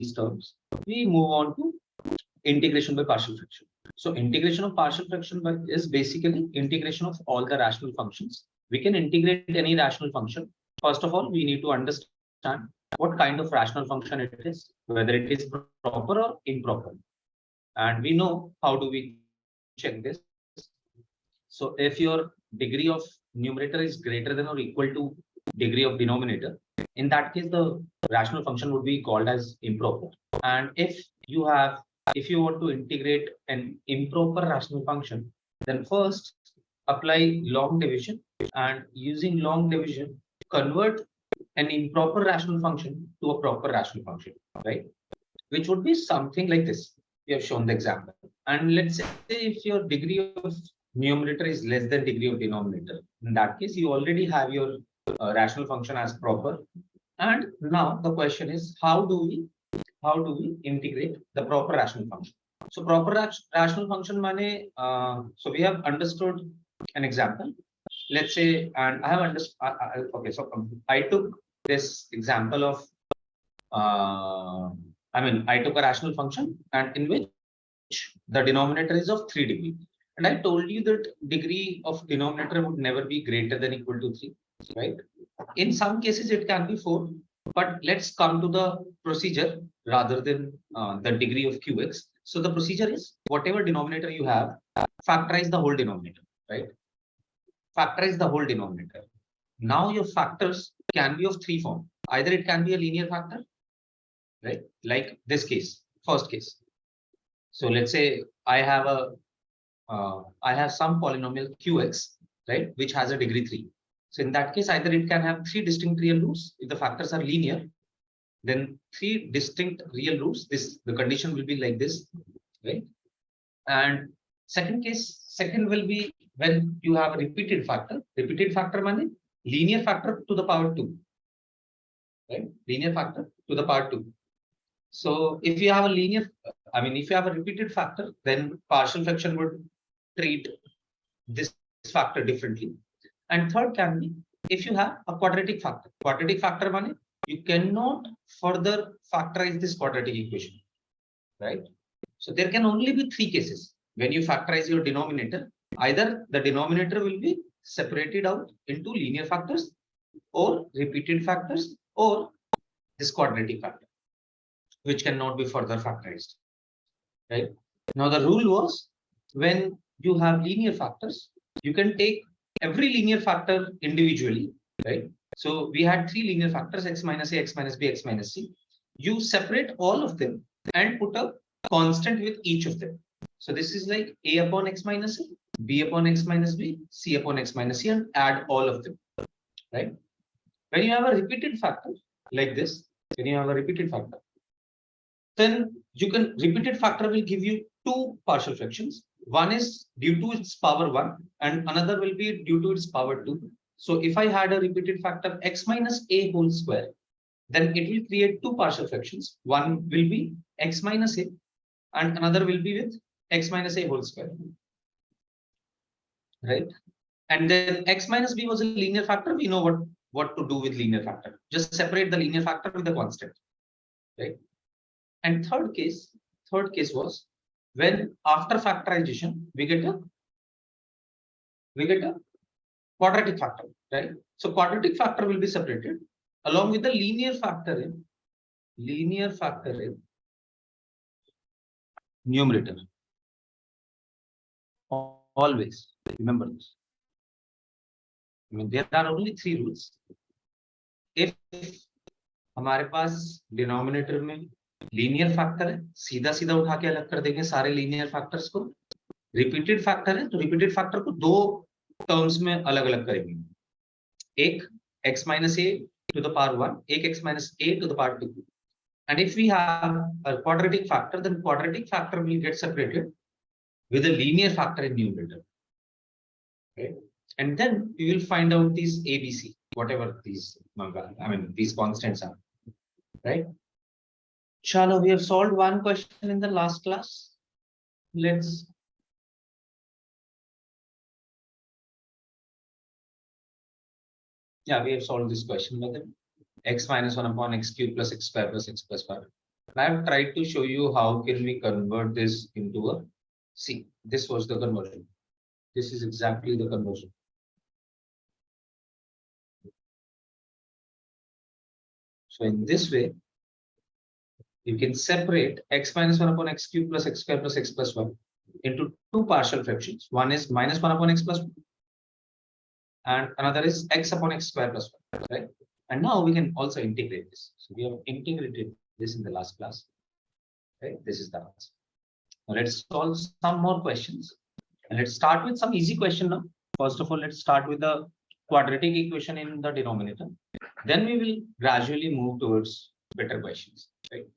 these terms, we move on to integration by partial fraction. So integration of partial fraction is basically integration of all the rational functions. We can integrate any rational function. First of all, we need to understand what kind of rational function it is, whether it is proper or improper. And we know how do we check this. So if your degree of numerator is greater than or equal to degree of denominator, in that case, the rational function would be called as improper. And if you want to integrate an improper rational function, then first apply long division, and using long division, convert an improper rational function to a proper rational function, right? Which would be something like this. We have shown the example. And let's say if your degree of numerator is less than degree of denominator, in that case, you already have your rational function as proper. And now the question is, how do we integrate the proper rational function? So proper rational function mane, so we have understood an example. Let's say, and I have understood. Okay, so I took this example of, I took a rational function, and in which the denominator is of 3 degree. And I told you that degree of denominator would never be greater than equal to 3, right? In some cases, it can be 4. But let's come to the procedure rather than the degree of qx. So the procedure is whatever denominator you have, factorize the whole denominator, right? Factorize the whole denominator. Now your factors can be of 3 forms. Either it can be a linear factor, right? Like this case, first case. So let's say I have some polynomial qx, right, which has a degree 3. So in that case, either it can have 3 distinct real roots. If the factors are linear, then 3 distinct real roots. The condition will be like this, right? And second will be when you have a repeated factor. Repeated factor means linear factor to the power 2, right? Linear factor to the power 2. So if you have a repeated factor, then partial fraction would treat this factor differently. And third can be if you have a quadratic factor. Quadratic factor means you cannot further factorize this quadratic equation, right? So there can only be 3 cases. When you factorize your denominator, either the denominator will be separated out into linear factors or repeated factors or this quadratic factor, which cannot be further factorized, right? Now the rule was when you have linear factors, you can take every linear factor individually, right? So we had 3 linear factors, x minus a, x minus b, x minus c. You separate all of them and put a constant with each of them. So this is like a upon x minus a, b upon x minus b, c upon x minus c, and add all of them, right? When you have a repeated factor like this, then repeated factor will give you 2 partial fractions. One is due to its power 1 and another will be due to its power 2. So if I had a repeated factor x minus a whole square, then it will create 2 partial fractions. One will be x minus a and another will be with x minus a whole square, right? And then x minus b was a linear factor. We know what to do with linear factor. Just separate the linear factor with the constant, right? And third case was when after factorization we get a quadratic factor, right? So quadratic factor will be separated along with the linear factor in numerator. Always remember this. There are only 3 rules. If हमारे पास denominator में linear factor है, सीधा सीधा उठा के अलग कर देंगे सारे लीनियर फैक्टर्स को. रिपीटेड फैक्टर है तो रिपीटेड फैक्टर को 2 टर्म्स में अलग अलग करेंगे. एक x minus a to the power 1, एक x minus a to the power 2. And if we have a quadratic factor, then quadratic factor will get separated with a linear factor in numerator. Okay? And then we will find out these ABC, whatever these these constants are, right? Chalo, we have solved one question in the last class. Let's we have solved this question with it. X minus 1 upon x cube plus x square plus x plus 5. I have tried to show you how can we convert this into a, see, this was the conversion. This is exactly the conversion. So in this way, you can separate x minus 1 upon x cube plus x square plus x plus 1 into two partial fractions. One is minus 1 upon x plus 1 and another is x upon x square plus 1, right? And now we can also integrate this. So we have integrated this in the last class, right? This is the answer. Now let's solve some more questions. And let's start with some easy question now. First of all, let's start with the quadratic equation in the denominator. Then we will gradually move towards better questions, right?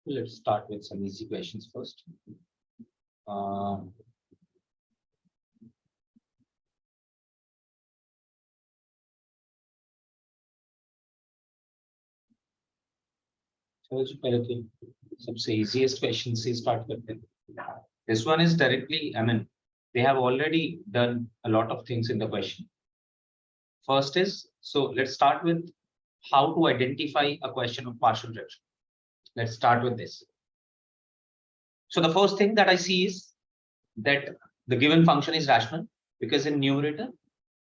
So let's start with some easy questions first. सबसे easiest question से start करते हैं. This one is directly, I mean, they have already done a lot of things in the question. First is, so let's start with how to identify a question of partial fraction. Let's start with this. So the first thing that I see is that the given function is rational because in numerator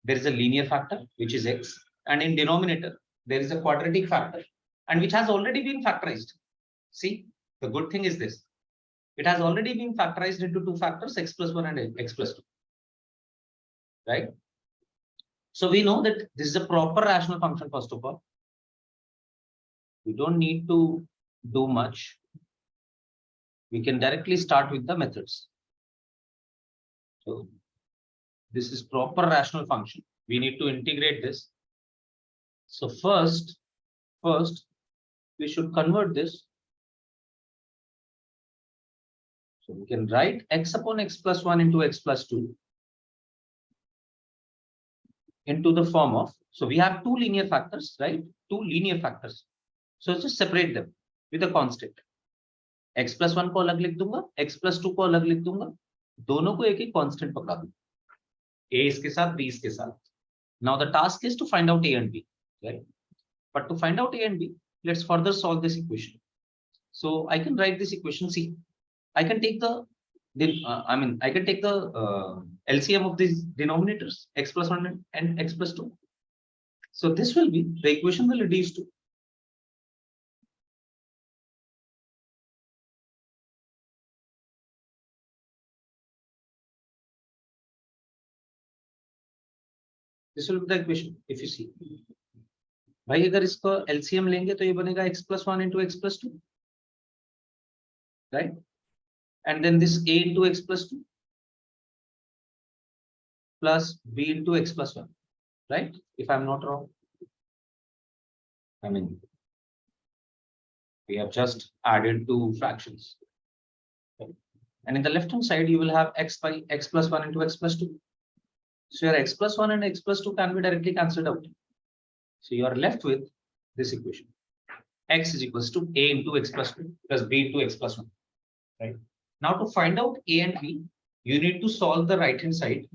there is a linear factor which is x, and in denominator there is a quadratic factor and which has already been factorized. See, the good thing is this. It has already been factorized into two factors, x plus 1 and x plus 2. Right? So we know that this is a proper rational function, first of all. We don't need to do much. We can directly start with the methods. So this is proper rational function. We need to integrate this. So first, we should convert this. So we can write x upon x plus 1 into x plus 2 into the form of, so we have two linear factors, right? Two linear factors. So just separate them with a constant. x plus 1 को अलग लिख दूंगा, x plus 2 को अलग लिख दूंगा, दोनों को एक एक constant पकड़ा दूंगा. A इसके साथ, B इसके साथ. Now the task is to find out A and B, right? But to find out A and B, let's further solve this equation. So I can write this equation. See, I can take the LCM of these denominators, x plus 1 and x plus 2. So this will be, the equation will reduce to this will be the equation. If you see, भाई अगर इसको LCM लेंगे तो ये बनेगा x plus 1 into x plus 2, right? And then this a into x plus 2 plus b into x plus 1, right? If I'm not wrong. I mean, we have just added two fractions. Right? And in the left hand side, you will have x by x plus 1 into x plus 2. So your x plus 1 and x plus 2 can be directly cancelled out. So you are left with this equation. X is equals to a into x plus 2 plus b into x plus 1. Right? Now to find out a and b, you need to solve the right hand side.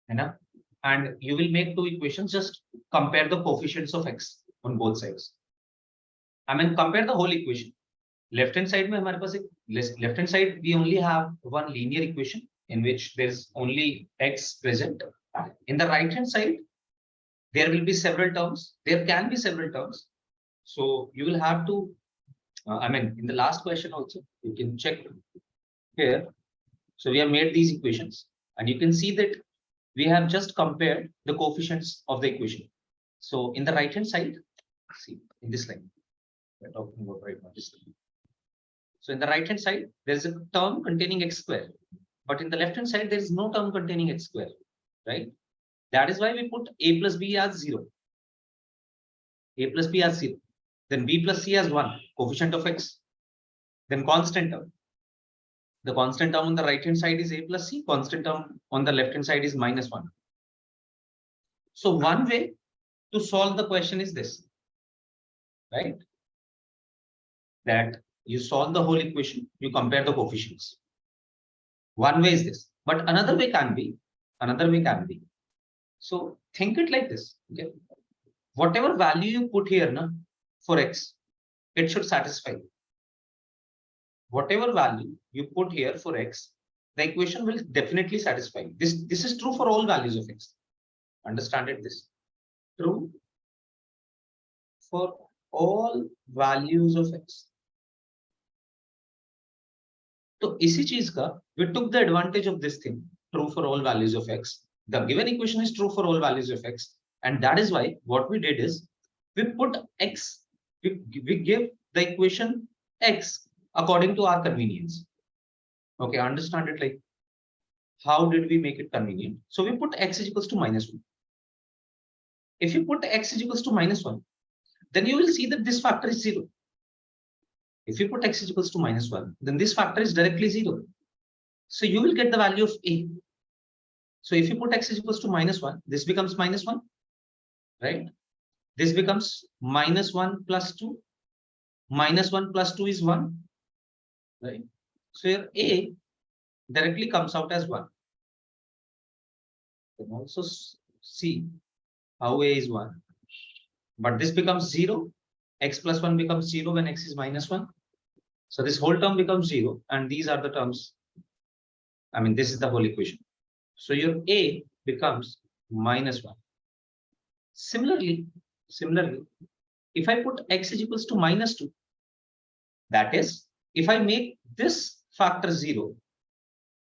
And you will make two equations, just compare the coefficients of x on both sides. I mean, compare the whole equation. Left hand side, left hand side, we only have one linear equation in which there is only x present. In the right hand side, there will be several terms. There can be several terms. So you will have to, in the last question also, you can check here. So we have made these equations and you can see that we have just compared the coefficients of the equation. So in the right hand side, see in this line, we're talking about right now. So in the right hand side, there is a term containing x square, but in the left hand side, there is no term containing x square, right? That is why we put a plus b as 0. A plus b as 0. Then b plus c as 1, coefficient of x. Then constant term. The constant term on the right hand side is a plus c. Constant term on the left hand side is minus 1. So one way to solve the question is this, right? That you solve the whole equation, you compare the coefficients. One way is this, but another way can be. So think it like this. Okay? Whatever value you put here na, for x, it should satisfy. Whatever value you put here for x, the equation will definitely satisfy. This is true for all values of x. Understand it? This true for all values of x. So इसी चीज का we took the advantage of this thing, true for all values of x. The given equation is true for all values of x, and that is why what we did is we put x, we give the equation x according to our convenience. Okay, understand it? Like, how did we make it convenient? So we put x is equals to minus 1. If you put x is equals to minus 1, then you will see that this factor is 0. If you put x is equals to minus 1, then this factor is directly 0. So you will get the value of a. So if you put x is equals to minus 1, this becomes minus 1, right? This becomes minus 1 plus 2. Minus 1 plus 2 is 1, right? So your a directly comes out as 1. You can also see how a is 1. But this becomes 0. X plus 1 becomes 0 when x is minus 1. So this whole term becomes 0. And these are the terms. I mean, this is the whole equation. So your a becomes minus 1. Similarly, if I put x is equals to minus 2, that is, if I make this factor 0,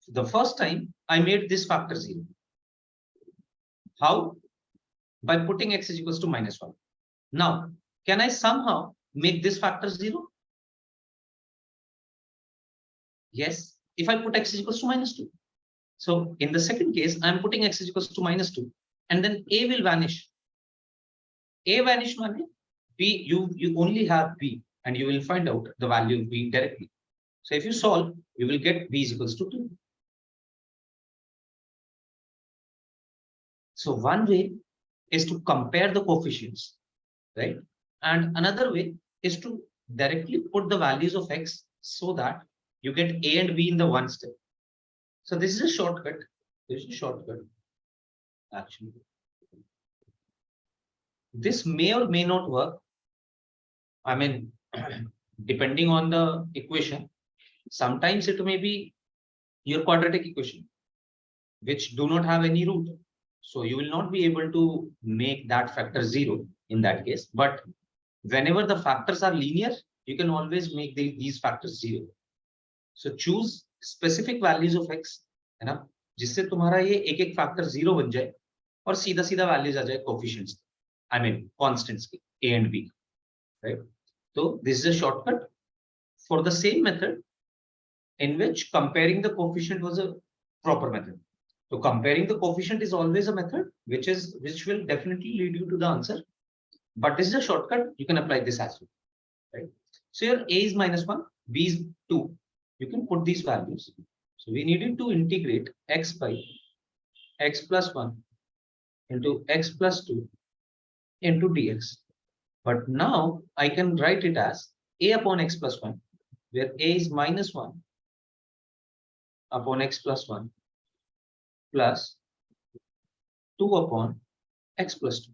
the first time I made this factor 0. How? By putting x is equals to minus 1. Now, can I somehow make this factor 0? Yes, if I put x is equals to minus 2. So in the second case, I'm putting x is equals to minus 2, and then a will vanish. A vanish means b, you only have b, and you will find out the value of b directly. So if you solve, you will get b is equals to 2. So one way is to compare the coefficients, right? And another way is to directly put the values of x so that you get a and b in the one step. So this is a shortcut. This is a shortcut, actually. This may or may not work. I mean, depending on the equation, sometimes it may be your quadratic equation, which do not have any root. So you will not be able to make that factor 0 in that case. But whenever the factors are linear, you can always make these factors 0. So choose specific values of x, है ना, जिससे तुम्हारा ये एक factor 0 बन जाए और सीधा सीधा वैल्यूज आ जाए कोएफिशिएंट्स, आई मीन कांस्टेंट्स के a and b, right? So this is a shortcut for the same method in which comparing the coefficient was a proper method. So comparing the coefficient is always a method which will definitely lead you to the answer. But this is a shortcut. You can apply this as well, right? So your a is minus 1, b is 2. You can put these values. So we needed to integrate x by x plus 1 into x plus 2 into dx. But now I can write it as a upon x plus 1, where a is minus 1 upon x plus 1 plus 2 upon x plus 2,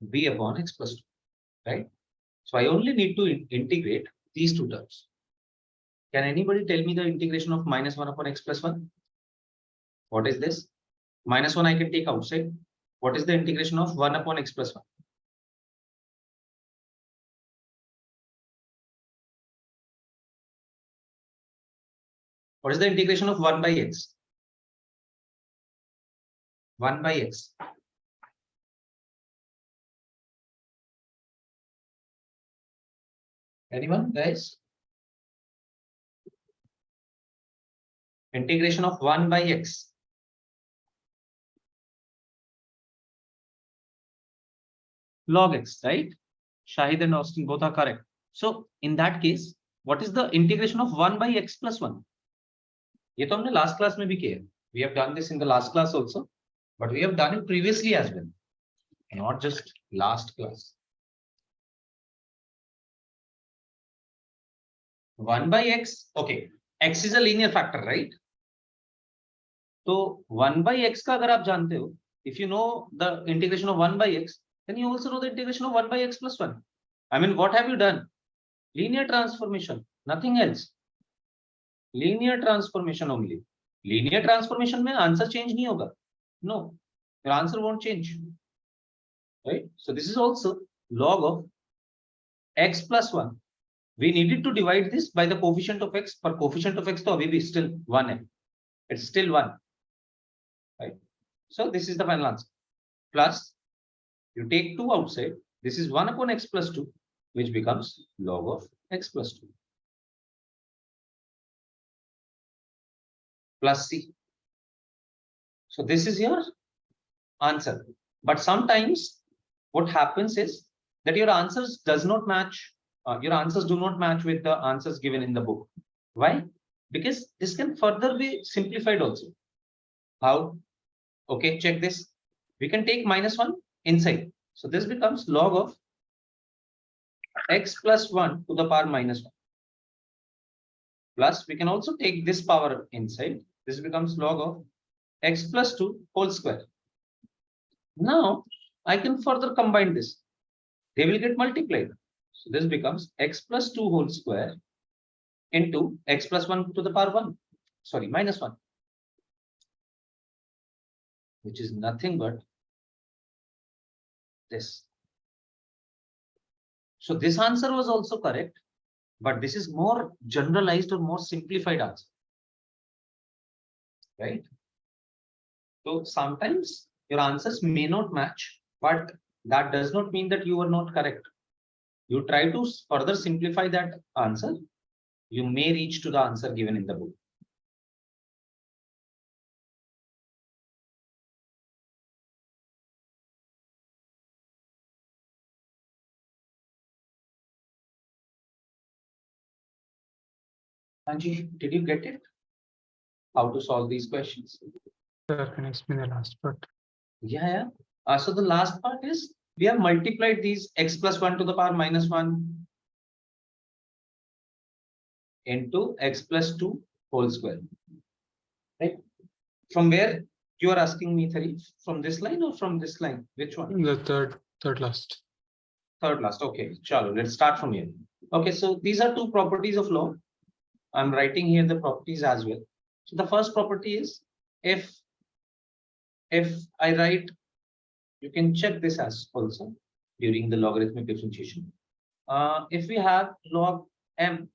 b upon x plus 2, right? So I only need to integrate these two terms. Can anybody tell me the integration of minus 1 upon x plus 1? What is this? Minus 1 I can take outside. What is the integration of 1 upon x plus 1? What is the integration of 1 by x? 1 by x. Anyone, guys? Integration of 1 by x. Log x, right? Shahid and Austin both are correct. So in that case, what is the integration of 1 by x plus 1? ये तो हमने last class में भी किया. We have done this in the last class also, but we have done it previously as well, not just last class. 1 by x, okay. X is a linear factor, right? So 1 by x का अगर आप जानते हो, if you know the integration of 1 by x, then you also know the integration of 1 by x plus 1. I mean, what have you done? Linear transformation, nothing else. Linear transformation only. Linear transformation में answer change नहीं होगा. No, your answer won't change. Right? So this is also log of x plus 1. We needed to divide this by the coefficient of x. For coefficient of x तो अभी भी still 1 है. It's still 1. Right? So this is the final answer. Plus, you take 2 outside. This is 1 upon x plus 2, which becomes log of x plus 2. Plus c. So this is your answer. But sometimes what happens is that your answers does not match. Your answers do not match with the answers given in the book. Why? Because this can further be simplified also. How? Okay, check this. We can take -1 inside. So this becomes log of x plus 1 to the power -1. Plus, we can also take this power inside. This becomes log of x plus 2 whole square. Now, I can further combine this. They will get multiplied. So this becomes x plus 2 whole square into x plus 1 to the power 1. Sorry, -1. Which is nothing but this. So this answer was also correct, but this is more generalized or more simplified answer. Right? So sometimes your answers may not match, but that does not mean that you are not correct. You try to further simplify that answer, you may reach to the answer given in the book. Anji, did you get it? How to solve these questions? Sir, can you explain the last part? Yeah. So the last part is we have multiplied these x plus 1 to the power -1 into x plus 2 whole square. Right? From where you are asking me, Tharif? From this line or from this line? Which one? The third last. Third last. Okay, chalo, let's start from here. Okay, so these are two properties of law. I'm writing here the properties as well. So the first property is if I write, you can check this as also during the logarithmic differentiation. If we have log m,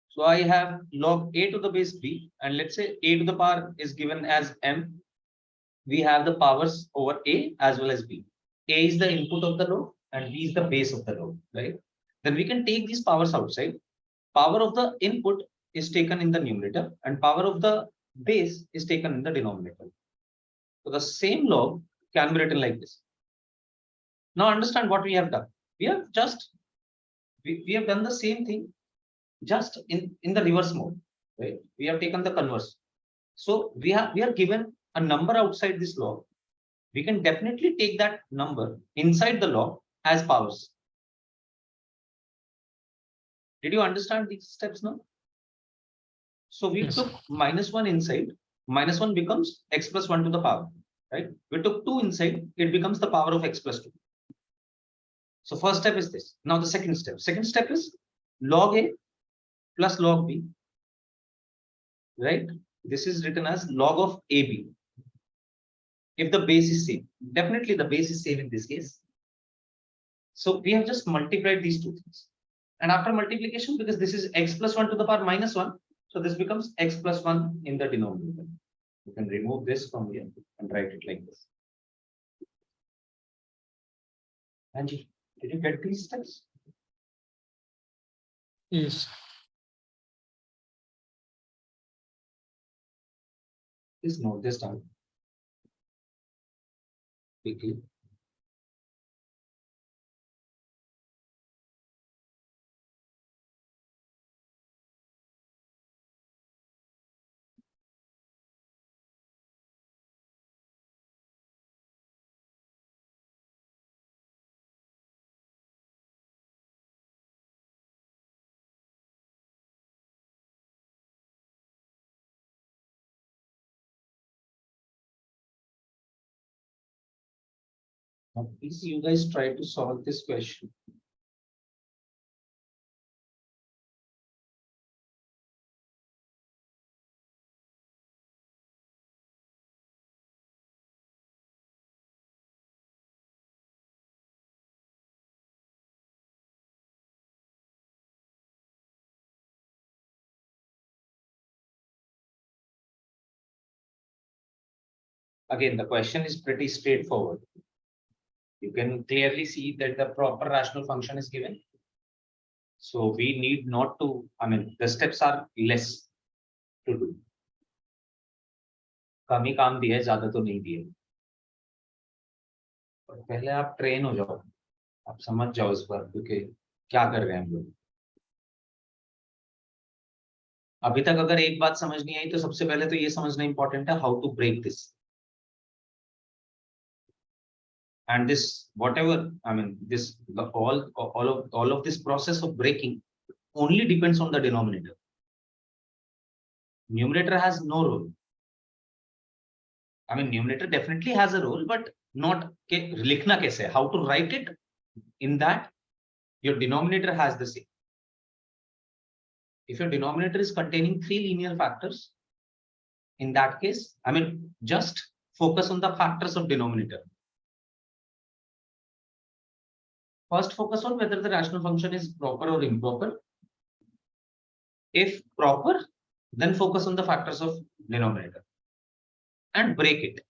so I have log a to the base b, and let's say a to the power is given as m. We have the powers over a as well as b. A is the input of the log and b is the base of the log, right? Then we can take these powers outside. Power of the input is taken in the numerator and power of the base is taken in the denominator. So the same log can be written like this. Now understand what we have done. We have just we have done the same thing just in the reverse mode, right? We have taken the converse. So we are given a number outside this log. We can definitely take that number inside the log as powers. Did you understand these steps now? So we Yes. took -1 inside. -1 becomes x plus 1 to the power, right? We took 2 inside. It becomes the power of x plus 2. So first step is this. Now the second step. Second step is log a plus log b, right? This is written as log of ab. If the base is same, definitely the base is same in this case. So we have just multiplied these two things. And after multiplication, because this is x plus 1 to the power -1, so this becomes x plus 1 in the denominator. You can remove this from here and write it like this. Angie, did you get these steps? Yes. Please note this down quickly. Now, please, you guys try to solve this question. Again, the question is pretty straightforward. You can clearly see that the proper rational function is given. So we need not to, the steps are less to do. कम ही काम दिया है, ज्यादा तो नहीं दिए. पहले आप train हो जाओ, आप समझ जाओ इस पर क्योंकि क्या कर रहे हैं हम लोग. अभी तक अगर एक बात समझ नहीं आई तो सबसे पहले तो ये समझना इंपॉर्टेंट है how to break this. And this, whatever, all of this process of breaking only depends on the denominator. Numerator has no role. Numerator definitely has a role, but not likhna kaise, how to write it. In that, your denominator has the same. If your denominator is containing 3 linear factors, in that case, just focus on the factors of denominator. First, focus on whether the rational function is proper or improper. If proper, then focus on the factors of denominator and break it.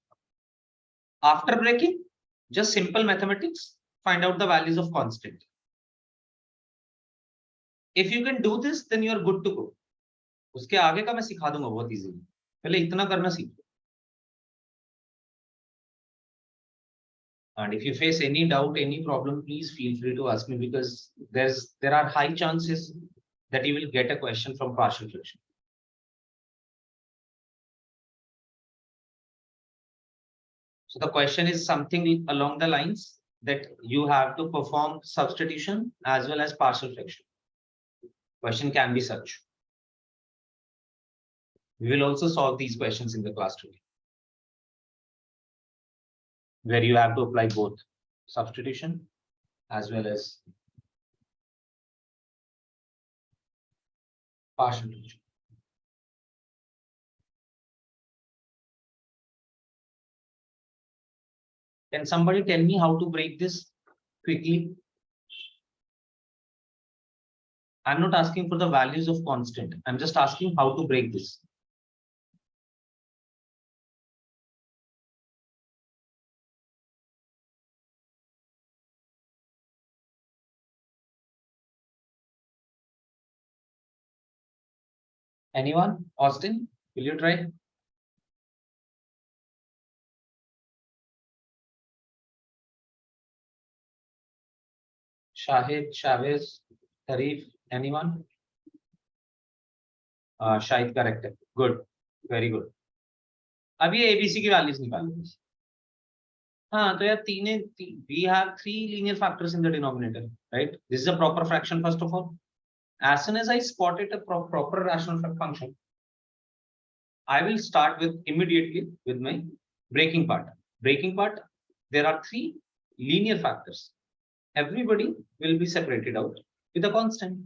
After breaking, just simple mathematics, find out the values of constant. If you can do this, then you are good to go. उसके आगे का मैं सिखा दूंगा बहुत easily. पहले इतना करना सीखो. And if you face any doubt, any problem, please feel free to ask me, because there are high chances that you will get a question from partial fraction. So the question is something along the lines that you have to perform substitution as well as partial fraction. Question can be such. We will also solve these questions in the class today, where you have to apply both substitution as well as partial fraction. Can somebody tell me how to break this quickly? I'm not asking for the values of constant. I'm just asking how to break this. Anyone? Austin, will you try? Shahid, Chavez, Tarif, anyone? Shahid, correct. Good, very good. अब ये ABC की values निकालो. हाँ, तो यार we have 3 linear factors in the denominator, right? This is a proper fraction first of all. As soon as I spotted a proper rational function, I will start immediately with my breaking part. Breaking part, there are 3 linear factors. Everybody will be separated out with a constant.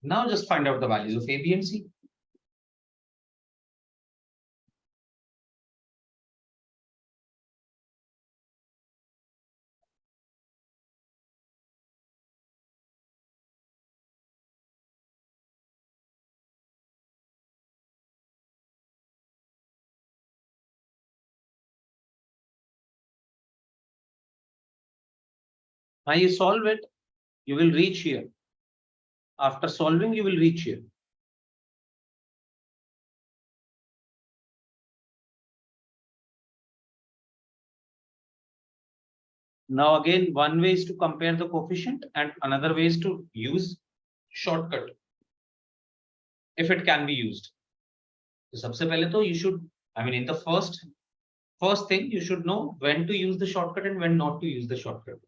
Now just find out the values of A, B, and C. Now you solve it, you will reach here. After solving, you will reach here. Now again, one way is to compare the coefficient and another way is to use shortcut if it can be used. So सबसे पहले तो you should, I mean, in the first thing you should know when to use the shortcut and when not to use the shortcut.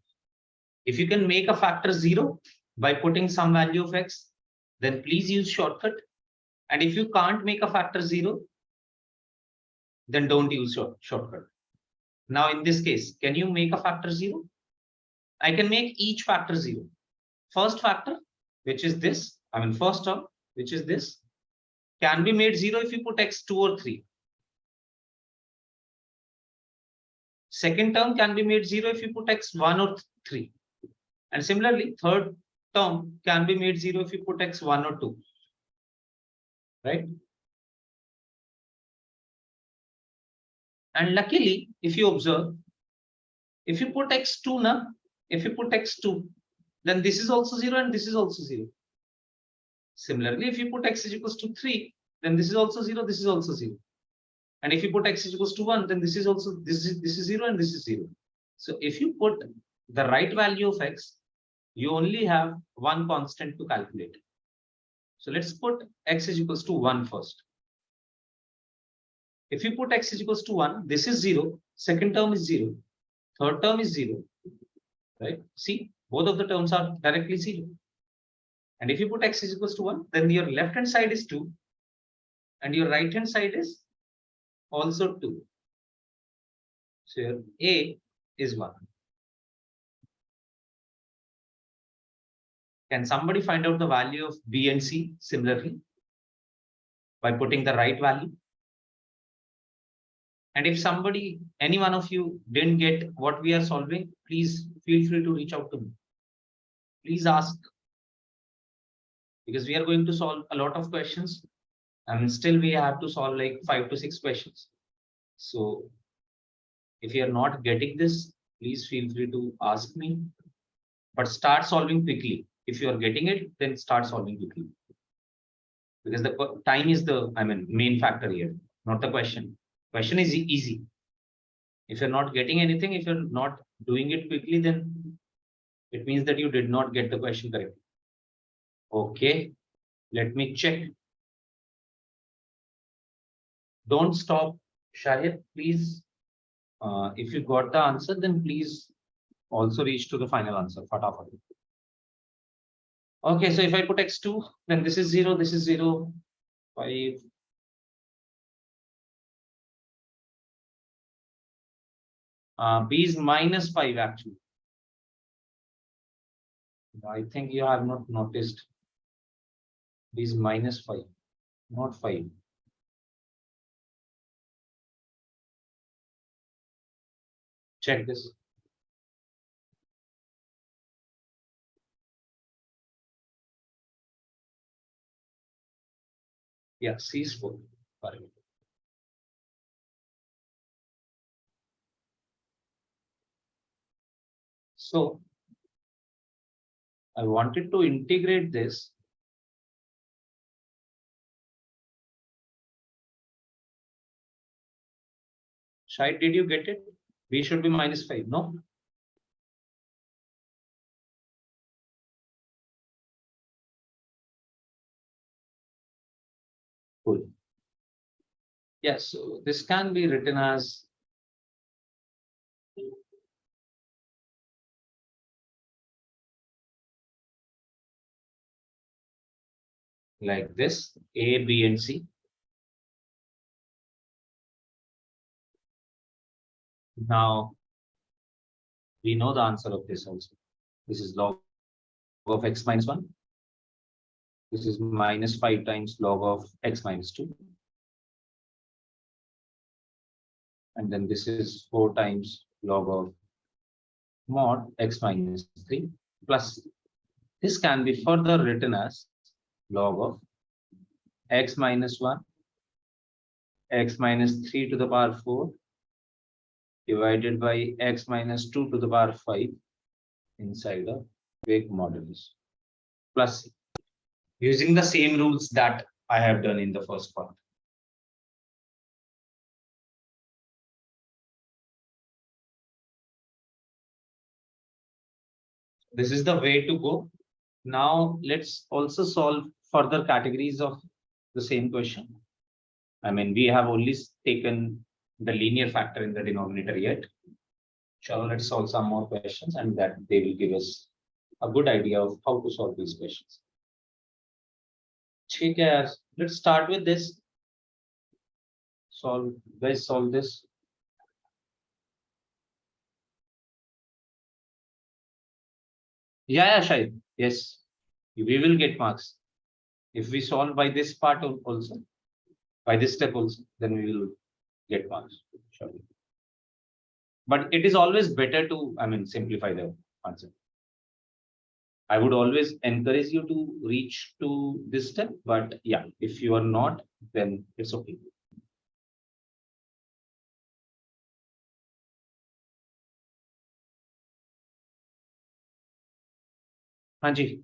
If you can make a factor 0 by putting some value of x, then please use shortcut. And if you can't make a factor 0, then don't use shortcut. Now in this case, can you make a factor 0? I can make each factor 0. First factor, which is this, I mean first term, which is this, can be made 0 if you put x 2 or 3. Second term can be made 0 if you put x 1 or 3. And similarly, third term can be made 0 if you put x 1 or 2. Right? And luckily, if you observe, if you put x2 now, if you put x2, then this is also 0 and this is also 0. Similarly, if you put x is equals to 3, then this is also 0, this is also 0. And if you put x is equals to 1, then this is also this is 0 and this is 0. So if you put the right value of x, you only have one constant to calculate. So let's put x is equals to 1 first. If you put x is equals to 1, this is 0, second term is 0, third term is 0, right? See, both of the terms are directly 0. And if you put x is equals to 1, then your left hand side is 2 and your right hand side is also 2. So your a is 1. Can somebody find out the value of b and c similarly by putting the right value? And if somebody, any one of you didn't get what we are solving, please feel free to reach out to me. Please ask, because we are going to solve a lot of questions and still we have to solve like 5 to 6 questions. So if you are not getting this, please feel free to ask me, but start solving quickly. If you are getting it, then start solving quickly. Because the time is the, I mean, main factor here, not the question. Question is easy. If you're not getting anything, if you're not doing it quickly, then it means that you did not get the question correctly. Okay, let me check. Don't stop, Shahid, please. If you got the answer, then please also reach to the final answer. Fatafat. Okay, so if I put x2, then this is 0, this is 0, 5. B is minus 5 actually. I think you have not noticed. B is minus 5, not 5. Check this. Yeah, C is 4. So I wanted to integrate this. Shai, did you get it? B should be minus 5, no? Cool. Yes, so this can be written as like this, A, B, and C. Now, we know the answer of this also. This is log of x minus 1. This is minus 5 times log of x minus 2. And then this is 4 times log of mod x minus 3 plus. This can be further written as log of x minus 1, x minus 3 to the power 4 divided by x minus 2 to the power 5 inside a big modulus plus C, using the same rules that I have done in the first part. This is the way to go. Now let's also solve further categories of the same question. I mean, we have only taken the linear factor in the denominator yet. So let's solve some more questions, and that they will give us a good idea of how to solve these questions. Okay, let's start with this. Guys, solve this. Yeah, Shahid. Yes, we will get marks. If we solve by this part also, by this step also, then we will get marks. Sure. But it is always better to, I mean, simplify the answer. I would always encourage you to reach to this step, but yeah, if you are not, then it's okay. Hanji.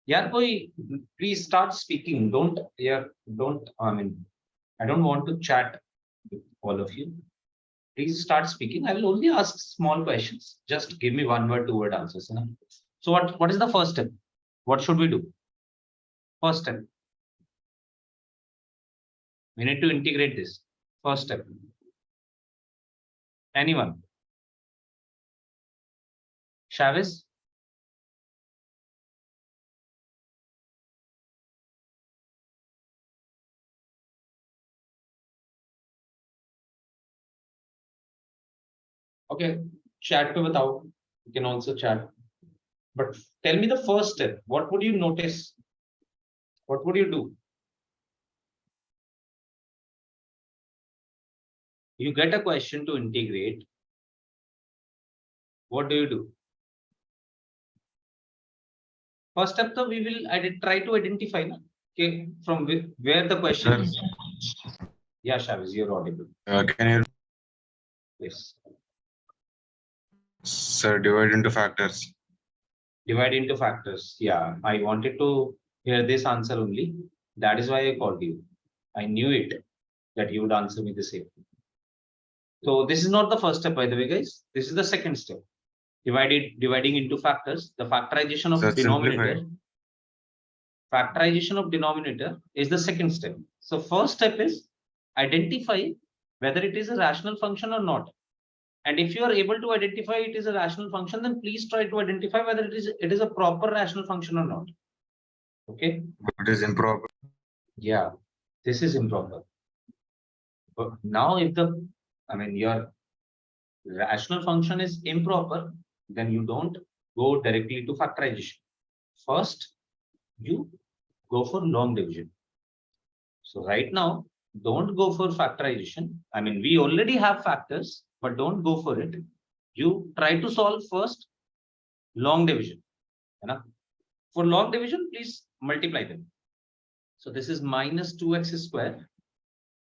Yeah, boy, please start speaking. Don't, yeah, don't, I mean, I don't want to chat with all of you. Please start speaking. I will only ask small questions. Just give me one word, two word answers. You know? So what is the first step? What should we do? First step. We need to integrate this. First step. Anyone? Chavez? Okay, chat without. You can also chat. But tell me the first step. What would you notice? What would you do? You get a question to integrate. What do you do? First step, though, we will try to identify okay, from where the question is. Yeah, Chavez, you're audible. Can you, Yes. sir, divide into factors? Divide into factors. Yeah, I wanted to hear this answer only. That is why I called you. I knew it that you would answer me the same. So this is not the first step, by the way, guys. This is the second step. Dividing into factors. The factorization of Sir, denominator. simplify. Factorization of denominator is the second step. So first step is identify whether it is a rational function or not. And if you are able to identify it is a rational function, then please try to identify whether it is a proper rational function or not. Okay. It is improper. Yeah, this is improper. But now if your rational function is improper, then you don't go directly to factorization. First, you go for long division. So right now, don't go for factorization. I mean, we already have factors, but don't go for it. You try to solve first long division. You know? For long division, please multiply them. So this is minus 2x square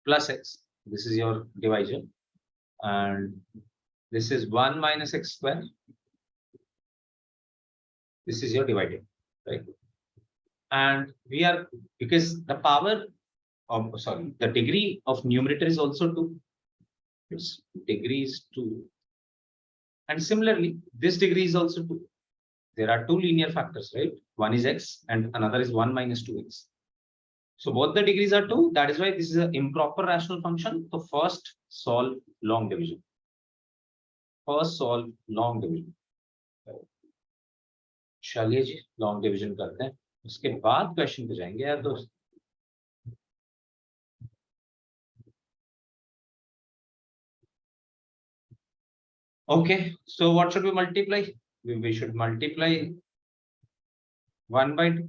plus x. This is your divisor. And this is 1 minus x square. This is your divided, right? And we are, because the power of, sorry, the degree of numerator is also 2. Its degree is 2. And similarly, this degree is also 2. There are two linear factors, right? One is x and another is 1 minus 2x. So both the degrees are 2. That is why this is an improper rational function. So first solve long division. First solve long division. चलिए जी long division करते हैं उसके बाद question पे जाएंगे यार दोस्त okay so what should we multiply we should multiply 1 by 2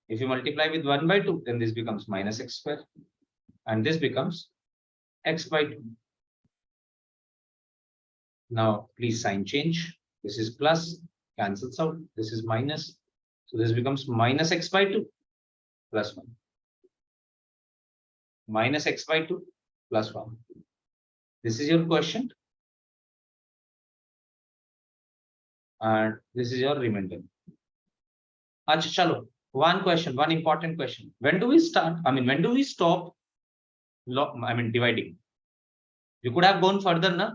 if you multiply with 1 by 2 then this becomes minus x square and this becomes x by 2 now please sign change this is plus cancels out this is minus so this becomes minus x by 2 plus 1 minus x by 2 plus 1 this is your question and this is your remainder. Acha, chalo. One question, one important question. When do we start? I mean, when do we stop? Dividing. You could have gone further, na?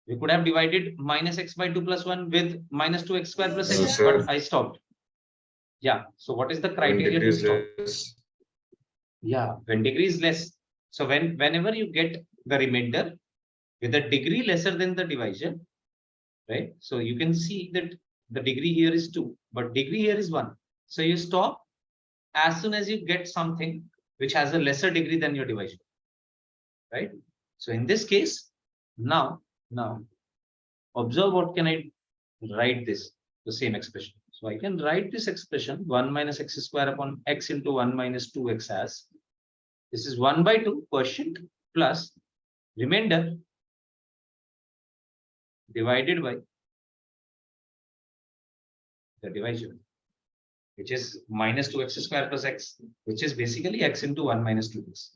You could have divided minus x by 2 plus 1 with minus 2x square plus No, x, sir. but I stopped. Yeah. So what is the When criteria degree to is stop? less. Yeah, when degree is less. So whenever you get the remainder with a degree lesser than the division, right? So you can see that the degree here is 2, but degree here is 1. So you stop as soon as you get something which has a lesser degree than your division, right? So in this case, now observe what can I write this, the same expression. So I can write this expression 1 minus x square upon x into 1 minus 2x as this is 1 by 2 quotient plus remainder divided by the division, which is minus 2x square plus x, which is basically x into 1 minus 2x.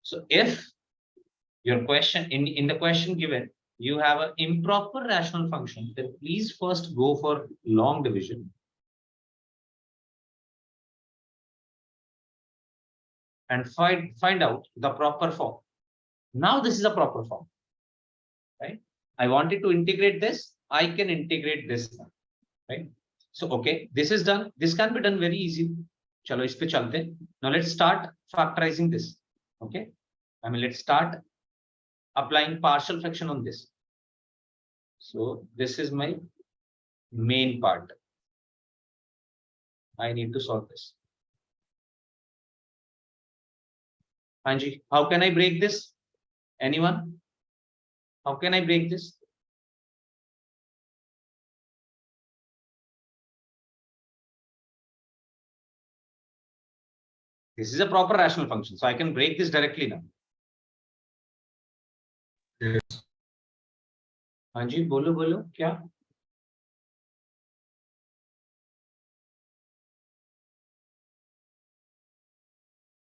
So if your question in the question given, you have an improper rational function, then please first go for long division and find out the proper form. Now this is a proper form, right? I wanted to integrate this, I can integrate this now, right? So okay, this is done. This can be done very easy. Chalo, is pe chalte. Now let's start factorizing this. Okay, I mean let's start applying partial fraction on this. So this is my main part. I need to solve this. Anji, how can I break this? Anyone? How can I break this? This is a proper rational function, so I can break this directly now. Yes. Anji, bolo kya?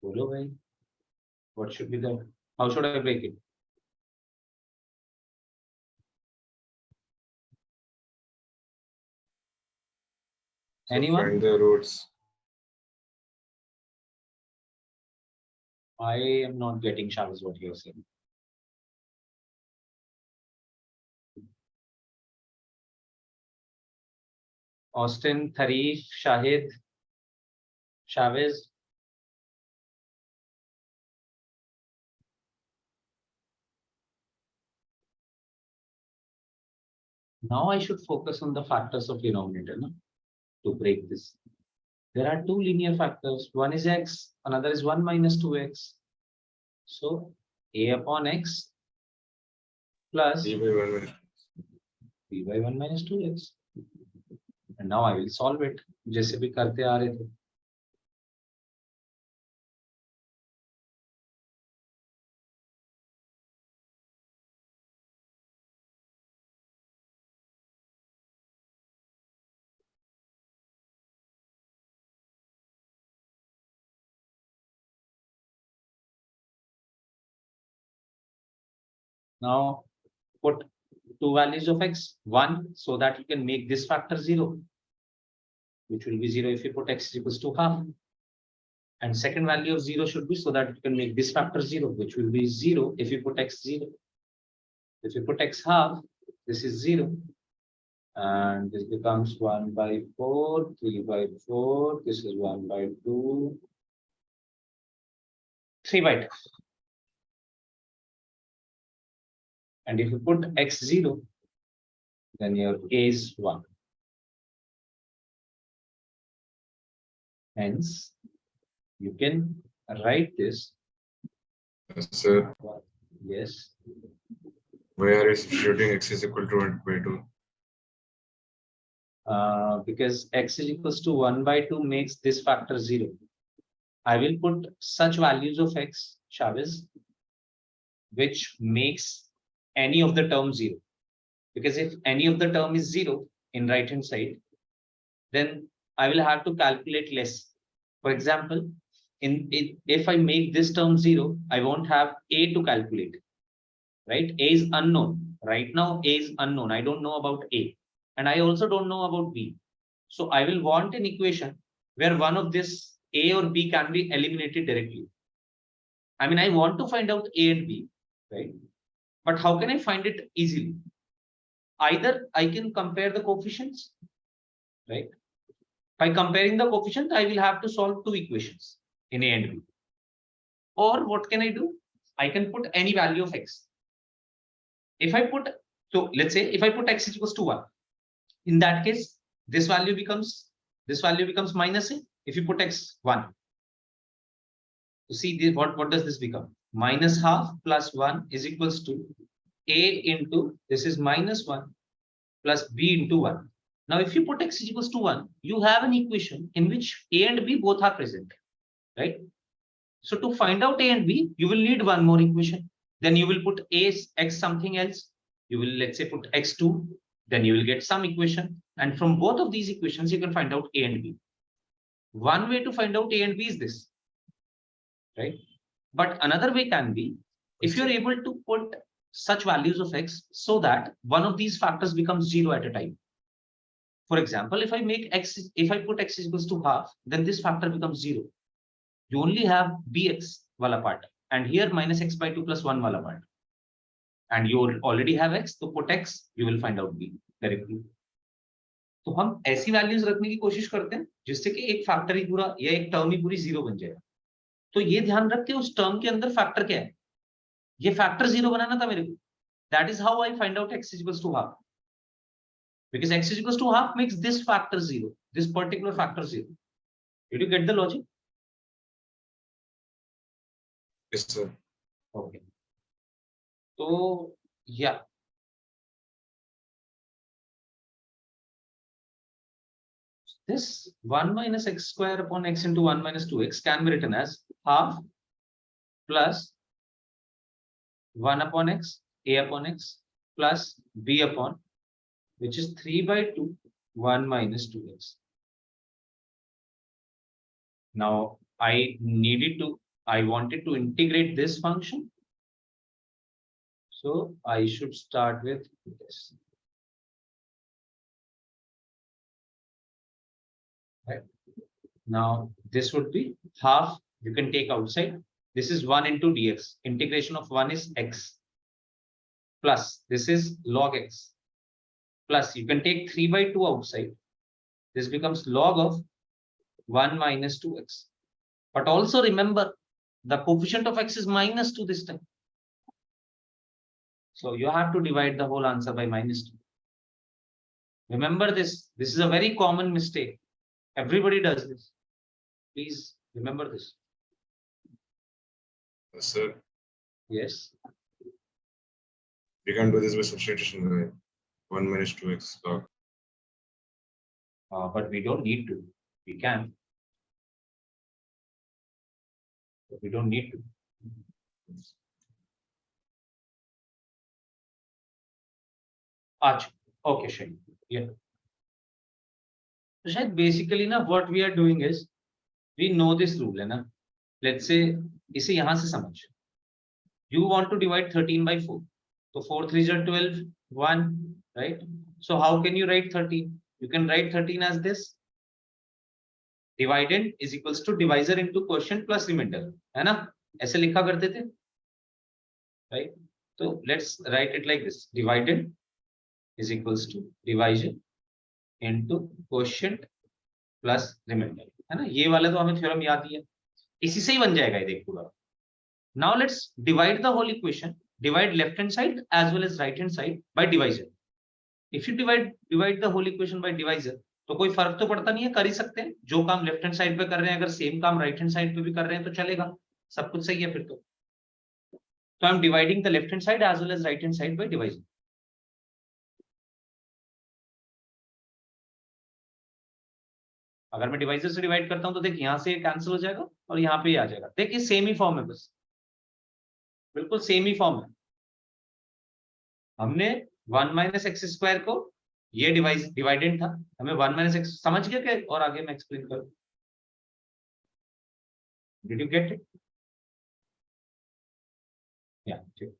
Bolo bhai. What should be the? How should I break it? So Anyone? find the roots. I am not getting Shabbos what you are saying. Austin, Tharif, Shahid, Chavez. Now I should focus on the factors of denominator, no? To break this. There are two linear factors. One is x, another is 1 minus 2x. So a upon x plus D by 1 minus. b by 1 minus 2x. And now I will solve it. जैसे भी करते आ रहे थे. Now put two values of x, one, so that you can make this factor 0, which will be 0 if you put x is equals to half. And second value of 0 should be so that you can make this factor 0, which will be 0 if you put x 0. If you put x half, this is 0. And this becomes 1 by 4, 3 by 4, this is 1 by 2, 3 by 2. And if you put x 0, then your a is 1. Hence, you can write this. Yes, sir. Yes. Why are you substituting x is equal to 1 by 2? Because x is equals to 1 by 2 makes this factor 0. I will put such values of x, Chavez, which makes any of the terms 0. Because if any of the term is 0 in right hand side, then I will have to calculate less. For example, if I make this term 0, I won't have a to calculate. Right? A is unknown. Right now, a is unknown. I don't know about a. and I also don't know about B. So I will want an equation where one of this A or B can be eliminated directly. I mean, I want to find out A and B, right? But how can I find it easily? Either I can compare the coefficients, right? By comparing the coefficient, I will have to solve two equations in A and B. Or what can I do? I can put any value of X. If I put, so let's say if I put X is equals to 1, in that case, this value becomes minus A. If you put X 1, you see this, what does this become? Minus half plus 1 is equals to A into, this is minus 1 plus B into 1. Now, if you put X is equals to 1, you have an equation in which A and B both are present, right? So to find out A and B, you will need one more equation. Then you will put A X something else. You will, let's say, put X2. Then you will get some equation. And from both of these equations, you can find out A and B. One way to find out A and B is this, right? But another way can be, if you're able to put such values of X so that one of these factors becomes 0 at a time. For example, if I put X is equals to half, then this factor becomes 0. You only have bx wala part, and here minus x by 2 plus 1 wala part, and you already have x, so put x, you will find out b directly. तो हम ऐसी values रखने की कोशिश करते हैं जिससे कि एक फैक्टर ही पूरा या एक टर्म ही पूरी 0 बन जाए. तो ये ध्यान रख के उस टर्म के अंदर फैक्टर क्या है, ये फैक्टर 0 बनाना था मेरे को. That is how I find out x is equals to half, because x is equals to half makes this factor 0, this particular factor 0. Did you get the logic? Yes, sir. Okay. So, yeah. This 1 minus x square upon x into 1 minus 2x can be written as half plus 1 upon x, a upon x, plus b upon, which is 3 by 2, 1 minus 2x. Now, I wanted to integrate this function. So I should start with this. Right. Now this would be half, you can take outside. This is 1 into dx. Integration of 1 is x. Plus this is log x. Plus you can take 3 by 2 outside. This becomes log of 1 minus 2x. But also remember, the coefficient of x is minus 2 this time. So you have to divide the whole answer by minus 2. Remember this. This is a very common mistake. Everybody does this. Please remember this. Yes, sir. Yes. We can do this by substitution, right? 1 minus 2x log. But we don't need to. We can. But we don't need to. Okay, Shane. Yeah. So basically, na, what we are doing is, we know this rule, है ना? Let's say, इसे यहाँ से समझ. You want to divide 13 by 4. So 4 3s are 12, 1, right? So how can you write 13? You can write 13 as this. Dividend is equals to divisor into quotient plus remainder, है ना? ऐसे लिखा करते थे, right? So let's write it like this. Dividend is equals to division into quotient plus remainder, है ना? ये वाला तो हमें थ्योरम याद ही है, इसी से ही बन जाएगा ये देख पूरा. Now let's divide the whole equation. Divide left hand side as well as right hand side by divisor. If you divide the whole equation by divisor, तो कोई फर्क तो पड़ता नहीं है, कर ही सकते हैं. जो काम लेफ्ट हैंड साइड पे कर रहे हैं, अगर सेम काम राइट हैंड साइड पे भी कर रहे हैं तो चलेगा, सब कुछ सही है फिर तो. So I'm dividing the left hand side as well as right hand side by divisor. अगर मैं डिवाइजर से डिवाइड करता हूं तो देख यहां से कैंसिल हो जाएगा और यहाँ पे आ जाएगा. देखिए सेम ही फॉर्म है, बस बिल्कुल सेम ही फॉर्म है. हमने 1 माइनस एक्स स्क्वायर को, ये डिवाइडेंड था, हमें 1 माइनस एक्स समझ गया क्या? और आगे मैं एक्सप्लेन करूं. Did you get it? या ठीक.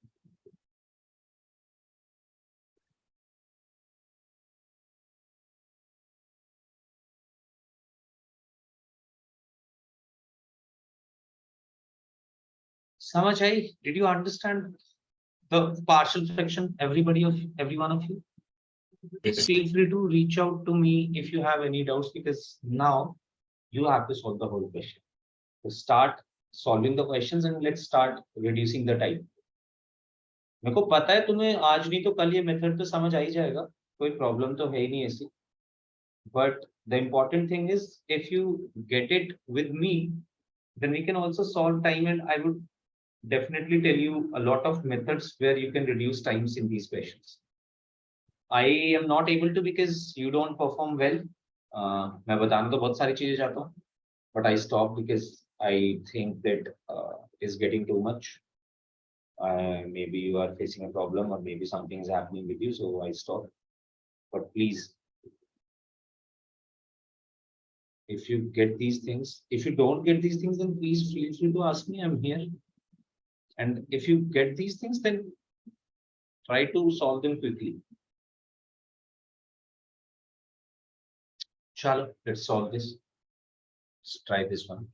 समझ आई? Did you understand the partial fraction? Every one of you? Yes. Feel free to reach out to me if you have any doubts, because now you have to solve the whole question. So start solving the questions and let's start reducing the time. मेरे को पता है तुम्हें आज नहीं तो कल ये मेथड तो समझ आ ही जाएगा, कोई प्रॉब्लम तो है ही नहीं ऐसी. But the important thing is if you get it with me, then we can also solve time, and I would definitely tell you a lot of methods where you can reduce times in these questions. I am not able to because you don't perform well. मैं बताना तो बहुत सारी चीजें चाहता हूँ, but I stopped because I think that it is getting too much. Maybe you are facing a problem or maybe something is happening with you, so I stopped. But please, if you get these things, if you don't get these things, then please feel free to ask me. I'm here. And if you get these things, then try to solve them quickly. Chalo, let's solve this. Let's try this one.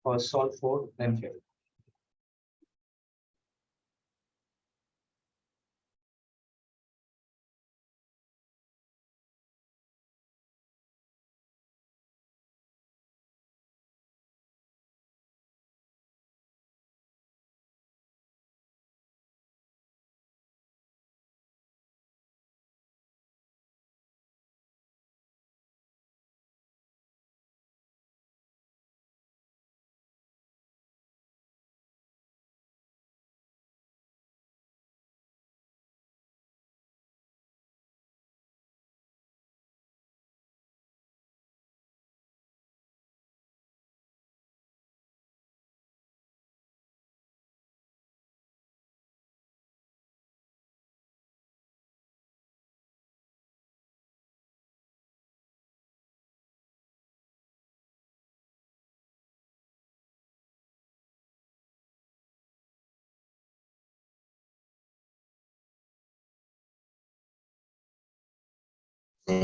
First solve 4, then 5.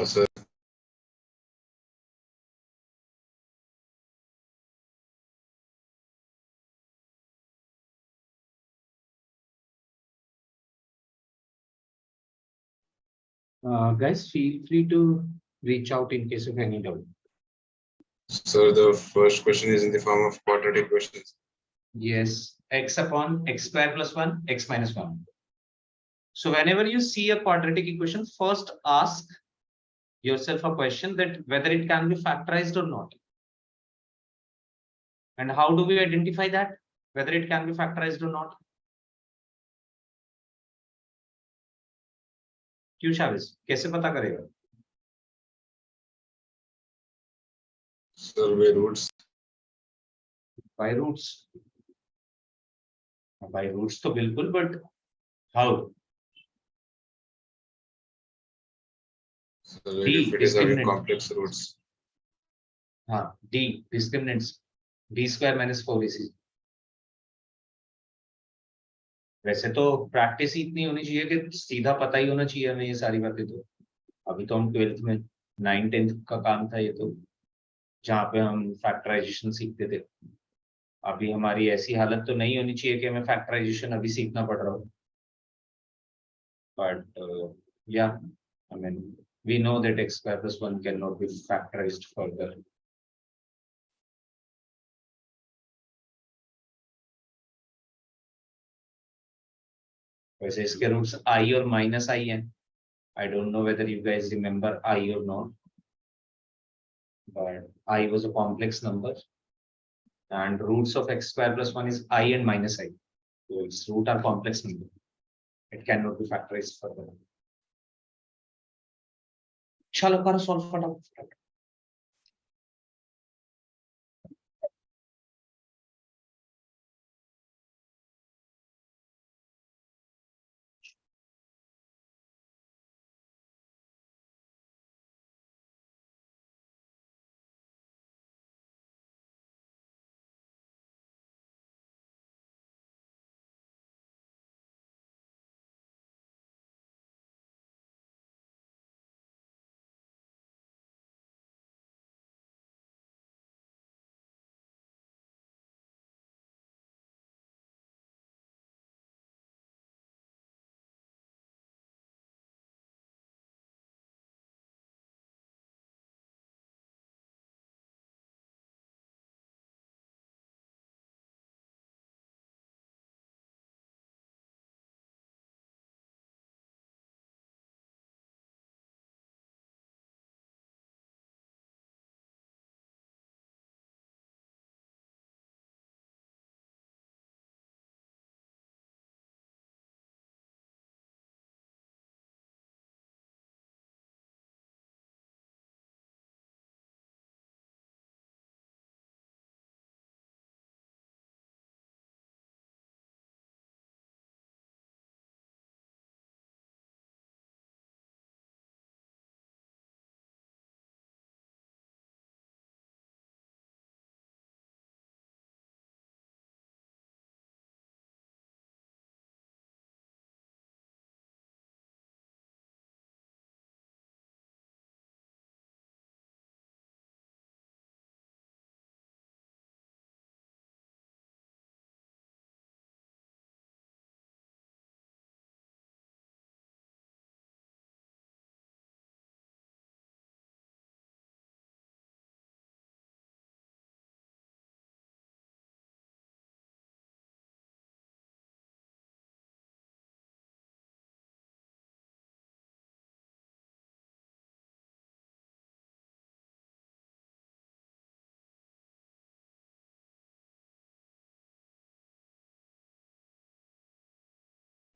Sir, Guys, feel free to reach out in case of any doubt. sir, the first question is in the form of quadratic questions. Yes, x upon x square plus 1, x minus 1. So whenever you see a quadratic equation, first ask yourself a question that whether it can be factorized or not. And how do we identify that, whether it can be factorized or not? क्यों शाविज, कैसे पता करेगा? Sir, by roots. By roots. By roots तो बिल्कुल, but how? Sir, if it is having complex roots. हाँ, D discriminants, D square minus 4AC. वैसे तो practice ही इतनी होनी चाहिए कि सीधा पता ही होना चाहिए हमें ये सारी बातें. तो अभी तो हम 12th में 9th 10th का काम था ये तो, जहाँ पे हम फैक्टराइजेशन सीखते थे. अभी हमारी ऐसी हालत तो नहीं होनी चाहिए कि हमें फैक्टराइजेशन अभी सीखना पड़ रहा हो. But yeah, I mean, we know that x square plus 1 cannot be factorized further. वैसे इसके रूट्स I और माइनस I हैं. I don't know whether you guys remember I or not, but I was a complex number and roots of x square plus 1 is I and minus I. So its root are complex number. It cannot be factorized further. चलो करो solve फटाफट.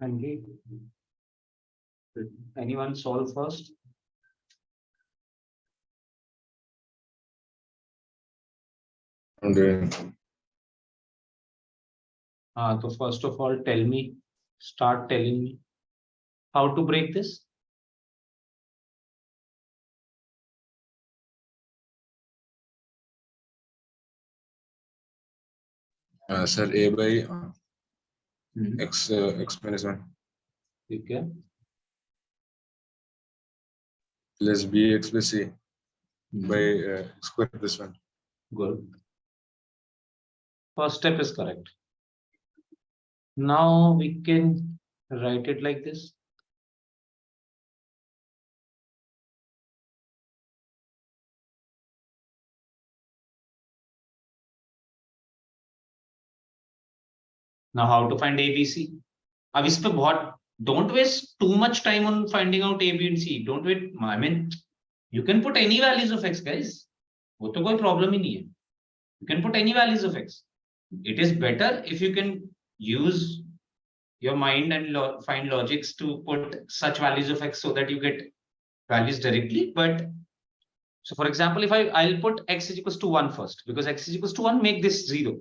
And anyone solve first? I'm doing. So first of all, start telling me how to break this. Sir, A by Mhm. X minus 1 Okay. plus BX plus C Mhm. by square plus 1. Good. First step is correct. Now we can write it like this. Now how to find ABC? अब इस पे बहुत don't waste too much time on finding out A, B and C. Don't wait. I mean, you can put any values of X, guys. वो तो कोई problem ही नहीं है. You can put any values of X. It is better if you can use your mind and find logics to put such values of X so that you get values directly. But so for example, if I'll put X is equals to 1 first, because X is equals to 1, make this 0.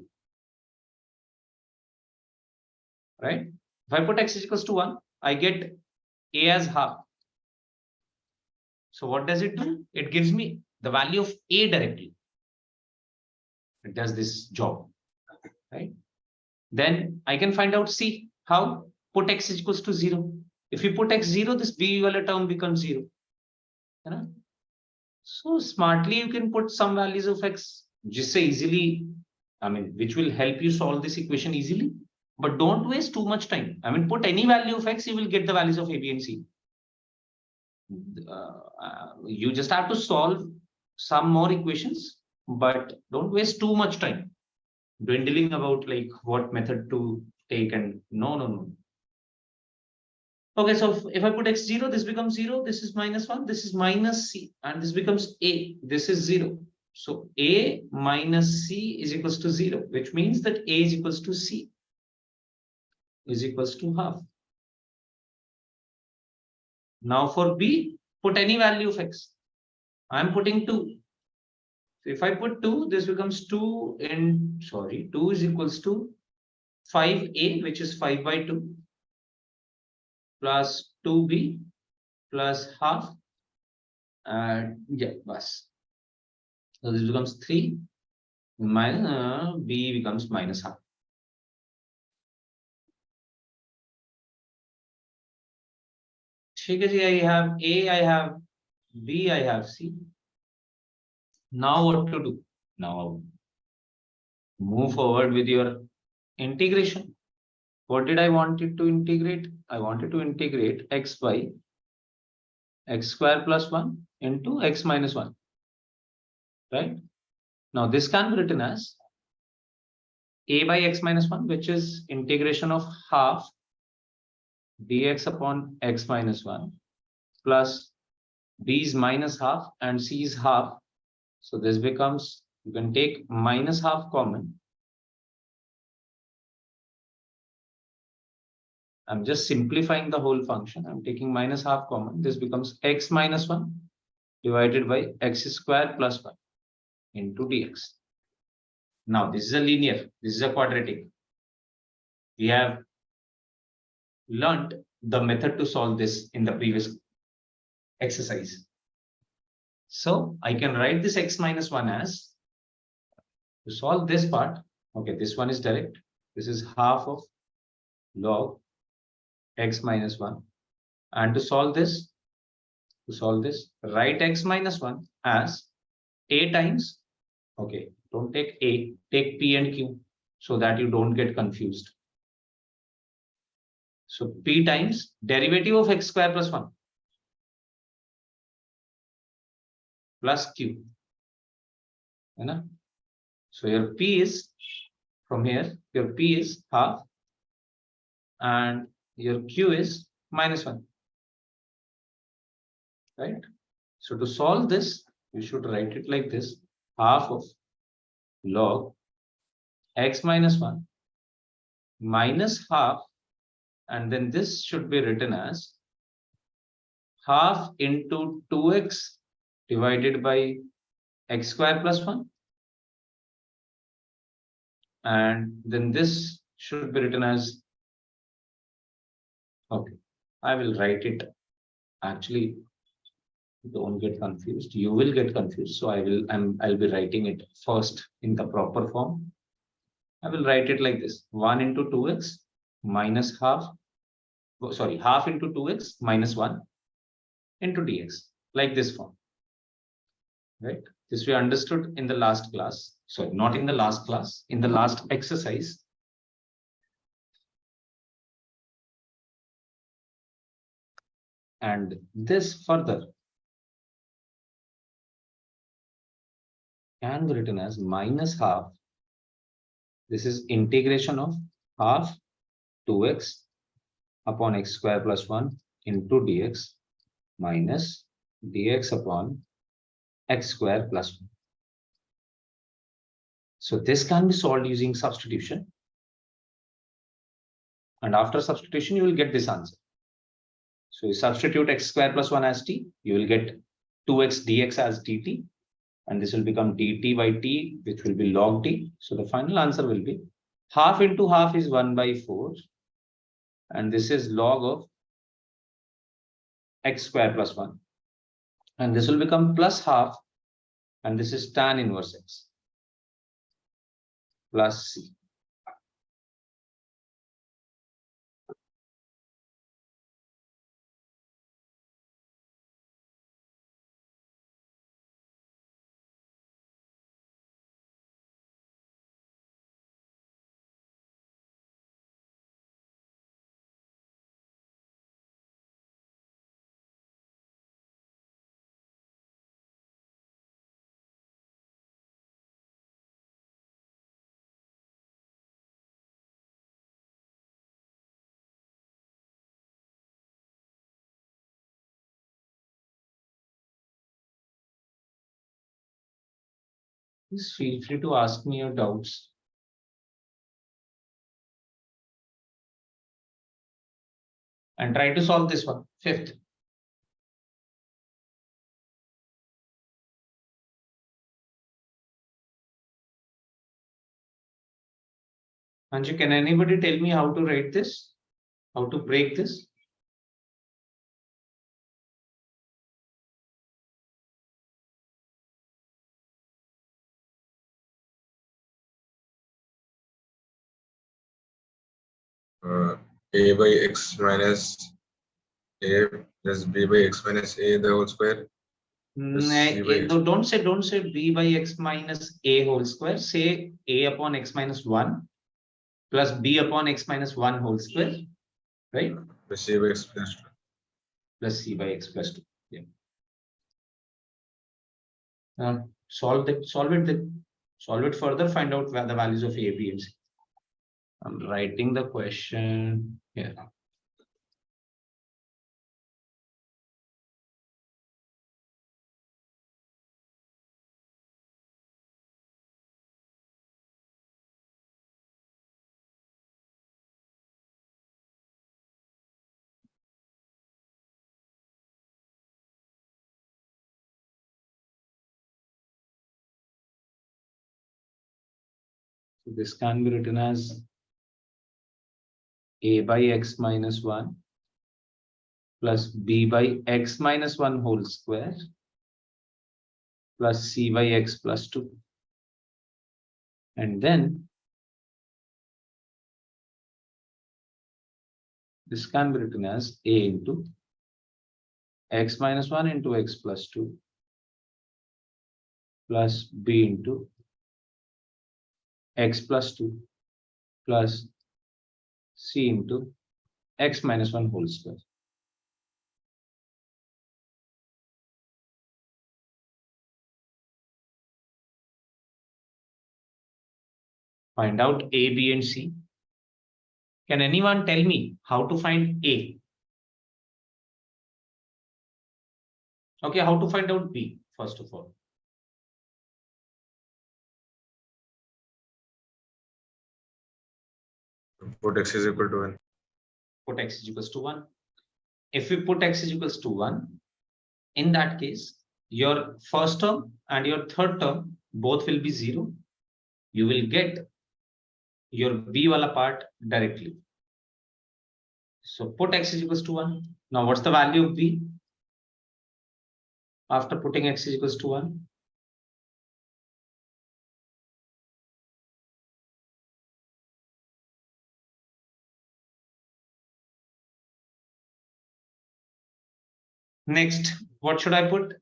Right? If I put X is equals to 1, I get A as half. So what does it do? It gives me the value of A directly. It does this job, right? Then I can find out C. How? Put X is equals to 0. If you put X 0, this B term becomes 0. You know? So smartly you can put some values of X, just say easily, I mean, which will help you solve this equation easily. But don't waste too much time. I mean, put any value of X, you will get the values of A, B, and C. You just have to solve some more equations, but don't waste too much time dwindling about like what method to take and no. Okay, so if I put X0, this becomes 0, this is minus 1, this is minus C, and this becomes A, this is 0. So A minus C is equals to 0, which means that A is equals to C is equals to half. Now for B, put any value of X. I'm putting 2. So if I put 2, this becomes 2 is equals to 5A, which is 5 by 2, plus 2B plus half, and yeah, bus. So this becomes 3, minus B becomes minus half. I have A, I have B, I have C. Now what to do? Now move forward with your integration. What did I want it to integrate? I wanted to integrate X by X square plus 1 into X minus 1. Right? Now this can be written as A by X minus 1, which is integration of half dx upon X minus 1 plus B is minus half and C is half. So this becomes, you can take minus half common. I'm just simplifying the whole function. I'm taking minus half common. This becomes X minus 1 divided by X square plus 1 into dx. Now this is a linear, this is a quadratic. We have learned the method to solve this in the previous exercise. So I can write this X minus 1 as, to solve this part, okay, this one is direct. This is half of log X minus 1. And to solve this, write X minus 1 as A times, okay, don't take A, take P and Q so that you don't get confused. So P times derivative of X square plus 1 plus Q. So your P is, from here, your P is half and your Q is minus 1. Right? So to solve this, you should write it like this: half of log X minus 1 minus half And then this should be written as half into 2x divided by x square plus 1. And then this should be written as, okay, I will write it. Actually, don't get confused. You will get confused. So I'll be writing it first in the proper form. I will write it like this: 1 into 2x minus half, sorry, half into 2x minus 1 into dx, like this form, right? This we understood in the last class. Sorry, not in the last class, in the last exercise. And this further can be written as minus half. This is integration of half 2x upon x square plus 1 into dx minus dx upon x square plus 1. So this can be solved using substitution. And after substitution, you will get this answer. So you substitute x square plus 1 as t, you will get 2x dx as dt. And this will become dt by t, which will be log t. So the final answer will be half into half is 1 by 4. And this is log of x square plus 1. And this will become plus half. And this is tan inverse x plus c. Please feel free to ask me your doubts. And try to solve this one, fifth. Anju, can anybody tell me how to write this? How to break this? A by x minus a plus b by x minus a the whole square. Don't say b by x minus a whole square. Say a upon x minus 1 plus b upon x minus 1 whole square, right? Plus c by x plus 2. Plus c by x plus 2. Yeah. Solve it further, find out where the values of a, b, and c. I'm writing the question here. So this can be written as a by x minus 1 plus b by x minus 1 whole square plus c by x plus 2. And then this can be written as a into x minus 1 into x plus 2 plus b into x plus 2 plus c into x minus 1 whole square. Find out a, b, and c. Can anyone tell me how to find a? Okay, how to find out b, first of all? Put x is equal to 1. put x is equals to 1. If we put x is equals to 1, in that case, your first term and your third term both will be 0. You will get your b wala part directly. So put x is equals to 1. Now what's the value of b? After putting x is equals to 1. Next, what should I put?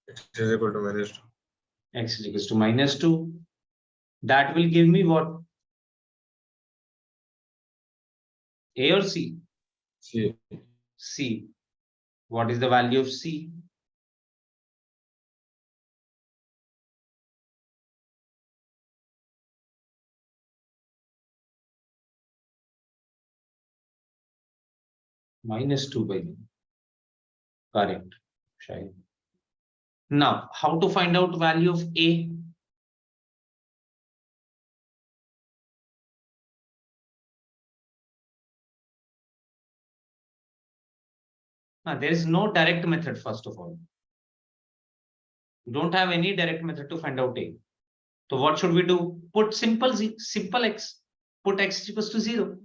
X is equal to -2. X is equals to -2. That will give me what? A or C? C. C. What is the value of C? -2 by 9. Correct. Shahid. Now, how to find out value of A? Now, there is no direct method, first of all. You don't have any direct method to find out A. So what should we do? Put simple x. Put x equals to 0.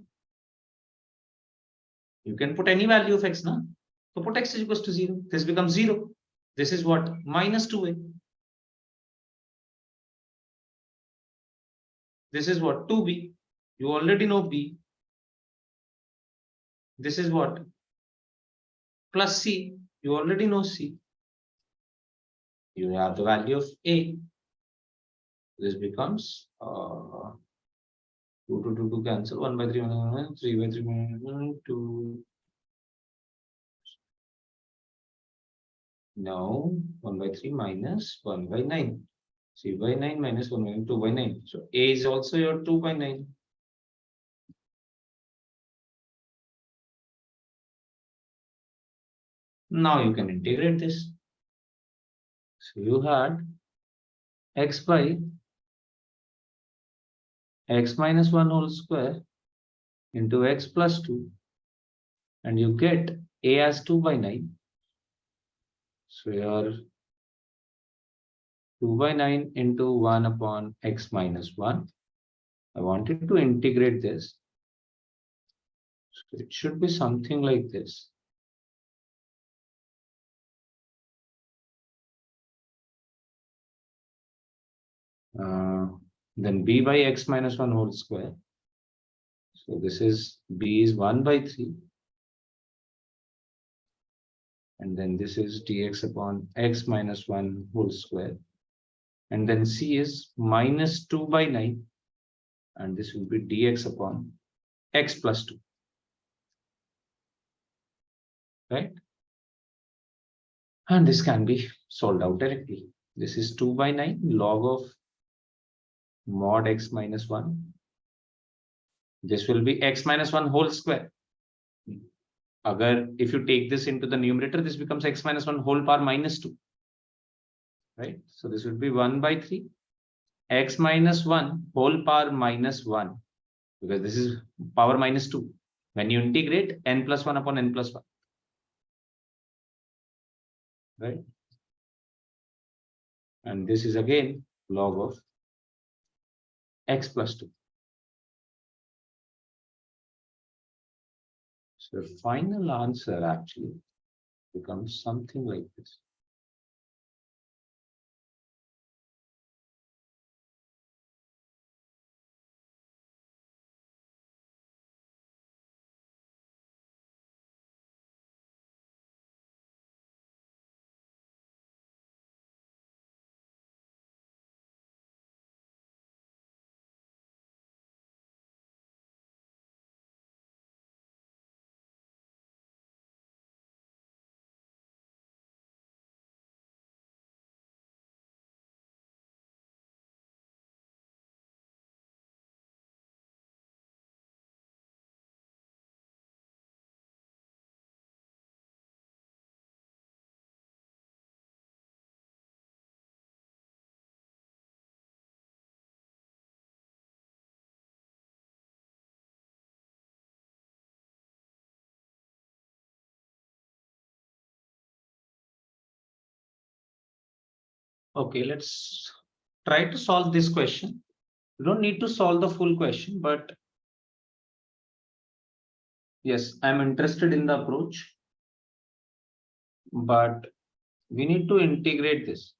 You can put any value of x, no? So put x equals to 0. This becomes 0. This is what? -2a. This is what? 2b. You already know b. This is what? Plus c. You already know c. You have the value of a. This becomes 2 to 2 to cancel. 1 by 3, 3 by 3, 2. No, 1 by 3 minus 1 by 9. 3 by 9 minus 1 by 2 by 9. So a is also your 2 by 9. Now you can integrate this. So you had x by x minus 1 whole square into x plus 2, and you get a as 2 by 9. So your 2 by 9 into 1 upon x minus 1. I wanted to integrate this. So it should be something like this. Then b by x minus 1 whole square. So this is b is 1 by 3. And then this is dx upon x minus 1 whole square. And then c is minus 2 by 9. And this will be dx upon x plus 2. Right? And this can be solved out directly. This is 2 by 9 log of mod x minus 1. This will be x minus 1 whole square. If you take this into the numerator, this becomes x minus 1 whole power minus 2. Right? So this would be 1 by 3 x minus 1 whole power minus 1, because this is power minus 2. When you integrate, n plus 1 upon n plus 1. Right? And this is again log of x plus 2. So the final answer actually becomes something like this. Okay, let's try to solve this question. You don't need to solve the full question, but yes, I'm interested in the approach, but we need to integrate this.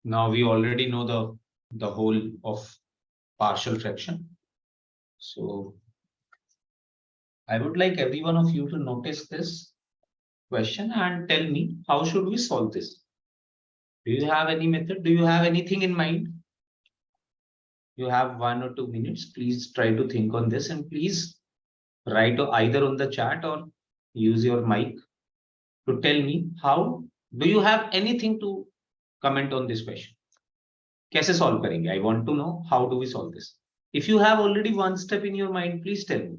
Now we already know the whole of partial fraction. So I would like every one of you to notice this question and tell me how should we solve this? Do you have any method? Do you have anything in mind? You have 1 or 2 minutes. Please try to think on this and please write either on the chat or use your mic to tell me how. Do you have anything to comment on this question? कैसे solve करेंगे? I want to know how do we solve this. If you have already one step in your mind, please tell me.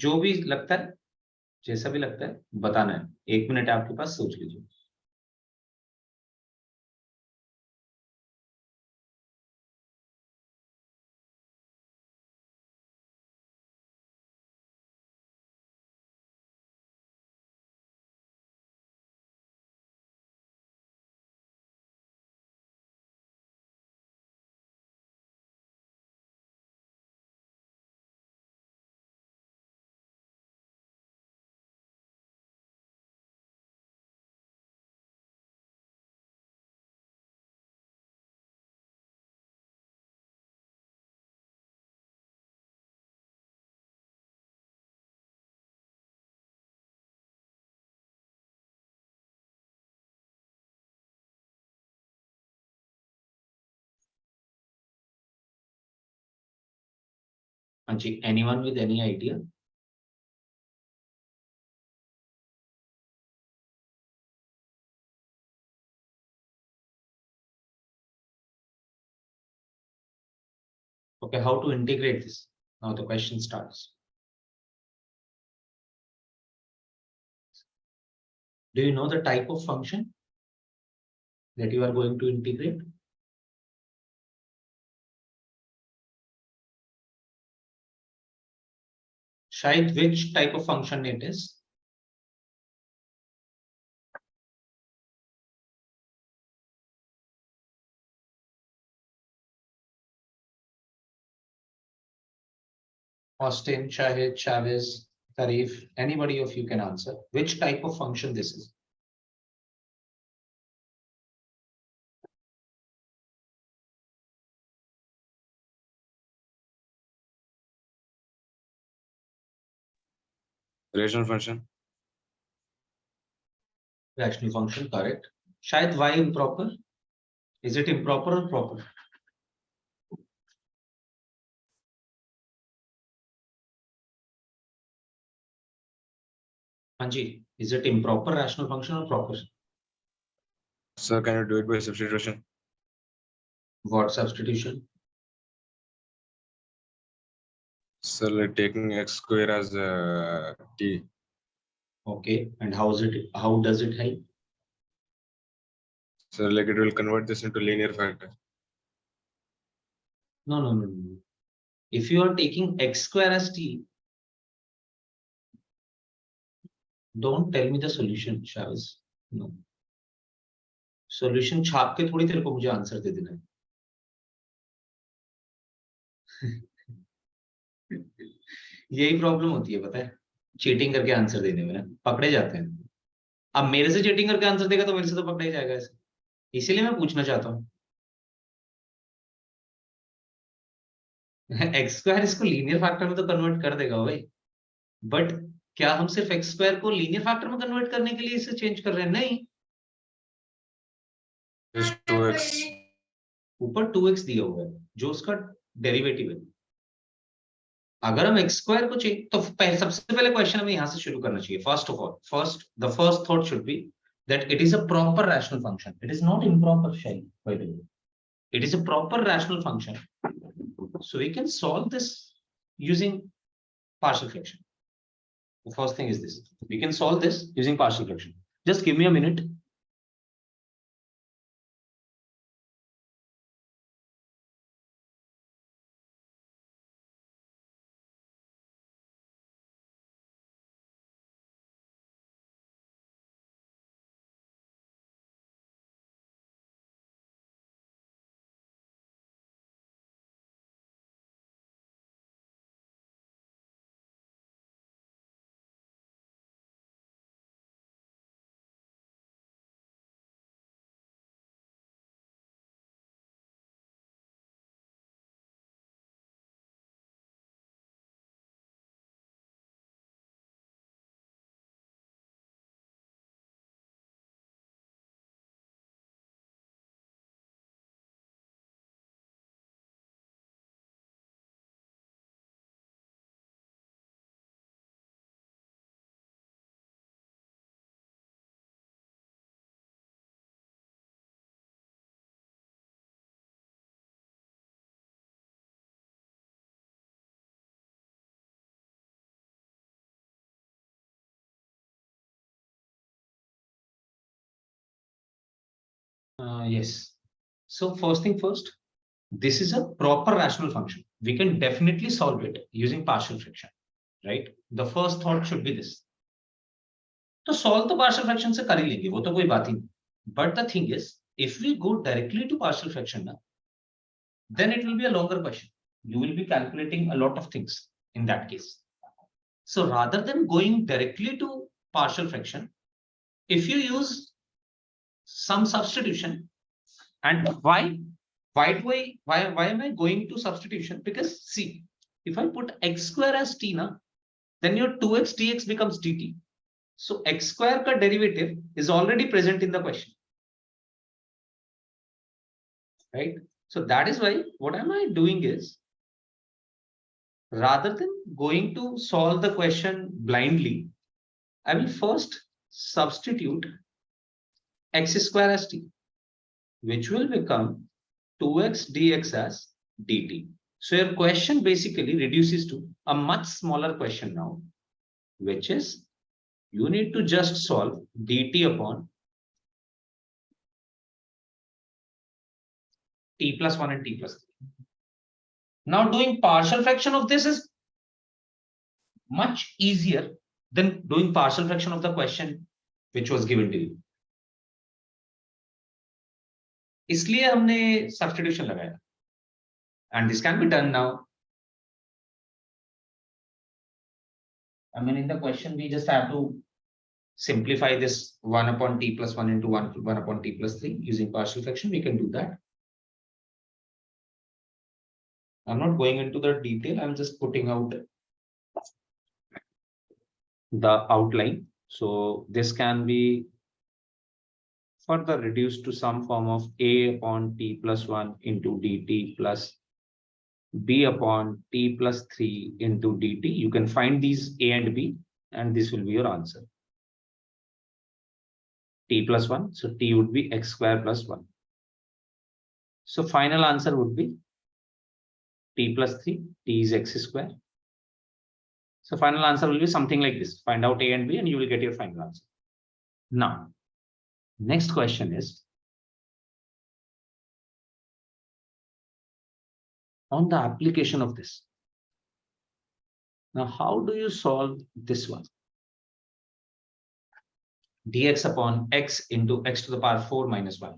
जो भी लगता है, जैसा भी लगता है, बताना है. 1 मिनट आपके पास, सोच लीजिए. Anyone with any idea? Okay, how to integrate this? Now the question starts. Do you know the type of function that you are going to integrate? Shahid, which type of function it is? Austin, Shahid, Chavez, Tarif, anybody of you can answer. Which type of function this is? Rational function. Rational function, correct. Shahid, why improper? Is it improper or proper? Anji, is it improper rational function or proper? Sir, can you do it by substitution? What substitution? Sir, like taking x square as t. Okay, and how does it help? So like it will convert this into linear factor. No. If you are taking x square as t, don't tell me the solution, Chavez. No. Solution छाप के थोड़ी तेरे को मुझे answer दे देना है. यही problem होती है, पता है, चीटिंग करके आंसर देने में ना पकड़े जाते हैं. अब मेरे से चीटिंग करके आंसर देगा तो मेरे से तो पकड़ा ही जाएगा ऐसे. इसीलिए मैं पूछना चाहता हूँ. एक्स स्क्वायर इसको लीनियर फैक्टर में तो कन्वर्ट कर देगा भाई, बट क्या हम सिर्फ एक्स स्क्वायर को लीनियर फैक्टर में कन्वर्ट करने के लिए इसे चेंज कर रहे हैं? नहीं, 2x. ऊपर 2x दिया हुआ है जो उसका डेरिवेटिव है. अगर हम एक्स स्क्वायर को चेंज, तो सबसे पहले क्वेश्चन हमें यहां से शुरू करना चाहिए. First of all, the first thought should be that it is a proper rational function. It is not improper, Shai, by the way. It is a proper rational function. So we can solve this using partial fraction. The first thing is this. We can solve this using partial fraction. Just give me a minute. Yes. So first thing first, this is a proper rational function. We can definitely solve it using partial fraction, right? The first thought should be this. To solve the partial fraction से कर ही लेंगे, वो तो कोई बात ही नहीं. But the thing is, if we go directly to partial fraction now, then it will be a longer question. You will be calculating a lot of things in that case. So rather than going directly to partial fraction, if you use some substitution, and why am I going to substitution? Because see, if I put x square as t na, then your 2x dx becomes dt. So x square ka derivative is already present in the question, right? So that is why what am I doing is, rather than going to solve the question blindly, I will first substitute x square as t, which will become 2x dx as dt. So your question basically reduces to a much smaller question now, which is you need to just solve dt upon t plus 1 and t plus 3. Now doing partial fraction of this is much easier than doing partial fraction of the question which was given to you. इसलिए हमने substitution लगाया. And this can be done now. I mean, in the question, we just have to simplify this 1 upon t plus 1 into 1 upon t plus 3 using partial fraction. We can do that. I'm not going into the detail. I'm just putting out the outline. So this can be further reduced to some form of a upon t plus 1 into dt plus b upon t plus 3 into dt. You can find these a and b, and this will be your answer. T plus 1, so t would be x square plus 1. So final answer would be t plus 3, t is x square. So final answer will be something like this. Find out a and b and you will get your final answer. Now, next question is on the application of this. Now, how do you solve this one? Dx upon x into x to the power 4 minus 1.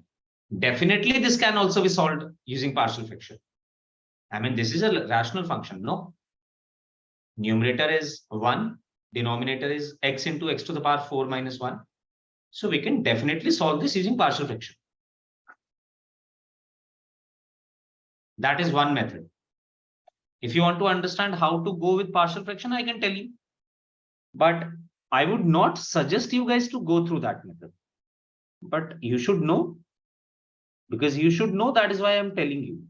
Definitely, this can also be solved using partial fraction. I mean, this is a rational function, no? Numerator is 1, denominator is x into x to the power 4 minus 1. So we can definitely solve this using partial fraction. That is one method. If you want to understand how to go with partial fraction, I can tell you. But I would not suggest you guys to go through that method. But you should know, because you should know, that is why I am telling you.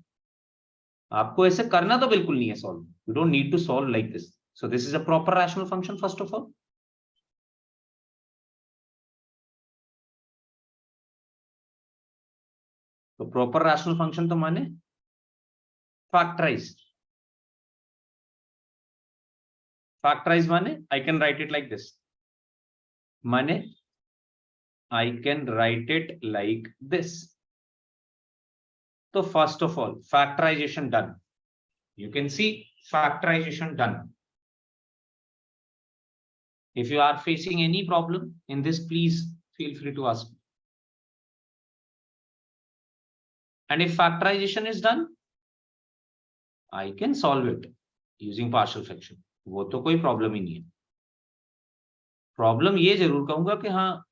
आपको ऐसे करना तो बिल्कुल नहीं है solve. You don't need to solve like this. So this is a proper rational function first of all. So proper rational function तो माने factorized. Factorize माने I can write it like this. माने I can write it like this. So first of all, factorization done. You can see factorization done. If you are facing any problem in this, please feel free to ask me. And if factorization is done, I can solve it using partial fraction. वो तो कोई problem ही नहीं है. Problem ये जरूर कहूंगा कि हाँ,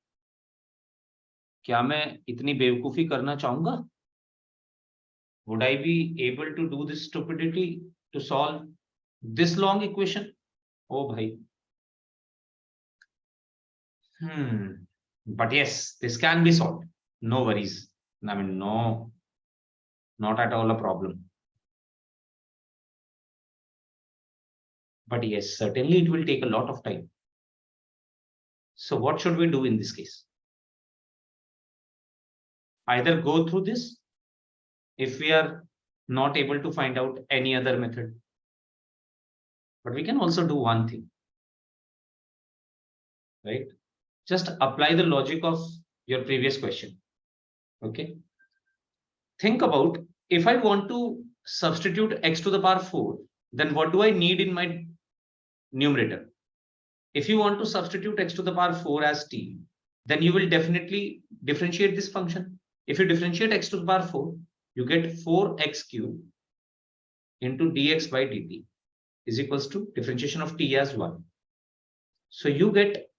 क्या मैं इतनी बेवकूफी करना चाहूंगा? Would I be able to do this stupidity to solve this long equation? Oh, bhai. But yes, this can be solved. No worries. I mean, no, not at all a problem. But yes, certainly it will take a lot of time. So what should we do in this case? Either go through this if we are not able to find out any other method. But we can also do one thing, right? Just apply the logic of your previous question. Okay. think about, if I want to substitute x to the power 4, then what do I need in my numerator? If you want to substitute x to the power 4 as t, then you will definitely differentiate this function. If you differentiate x to the power 4, you get 4x cubed into dx by dt is equals to differentiation of t as 1. So you get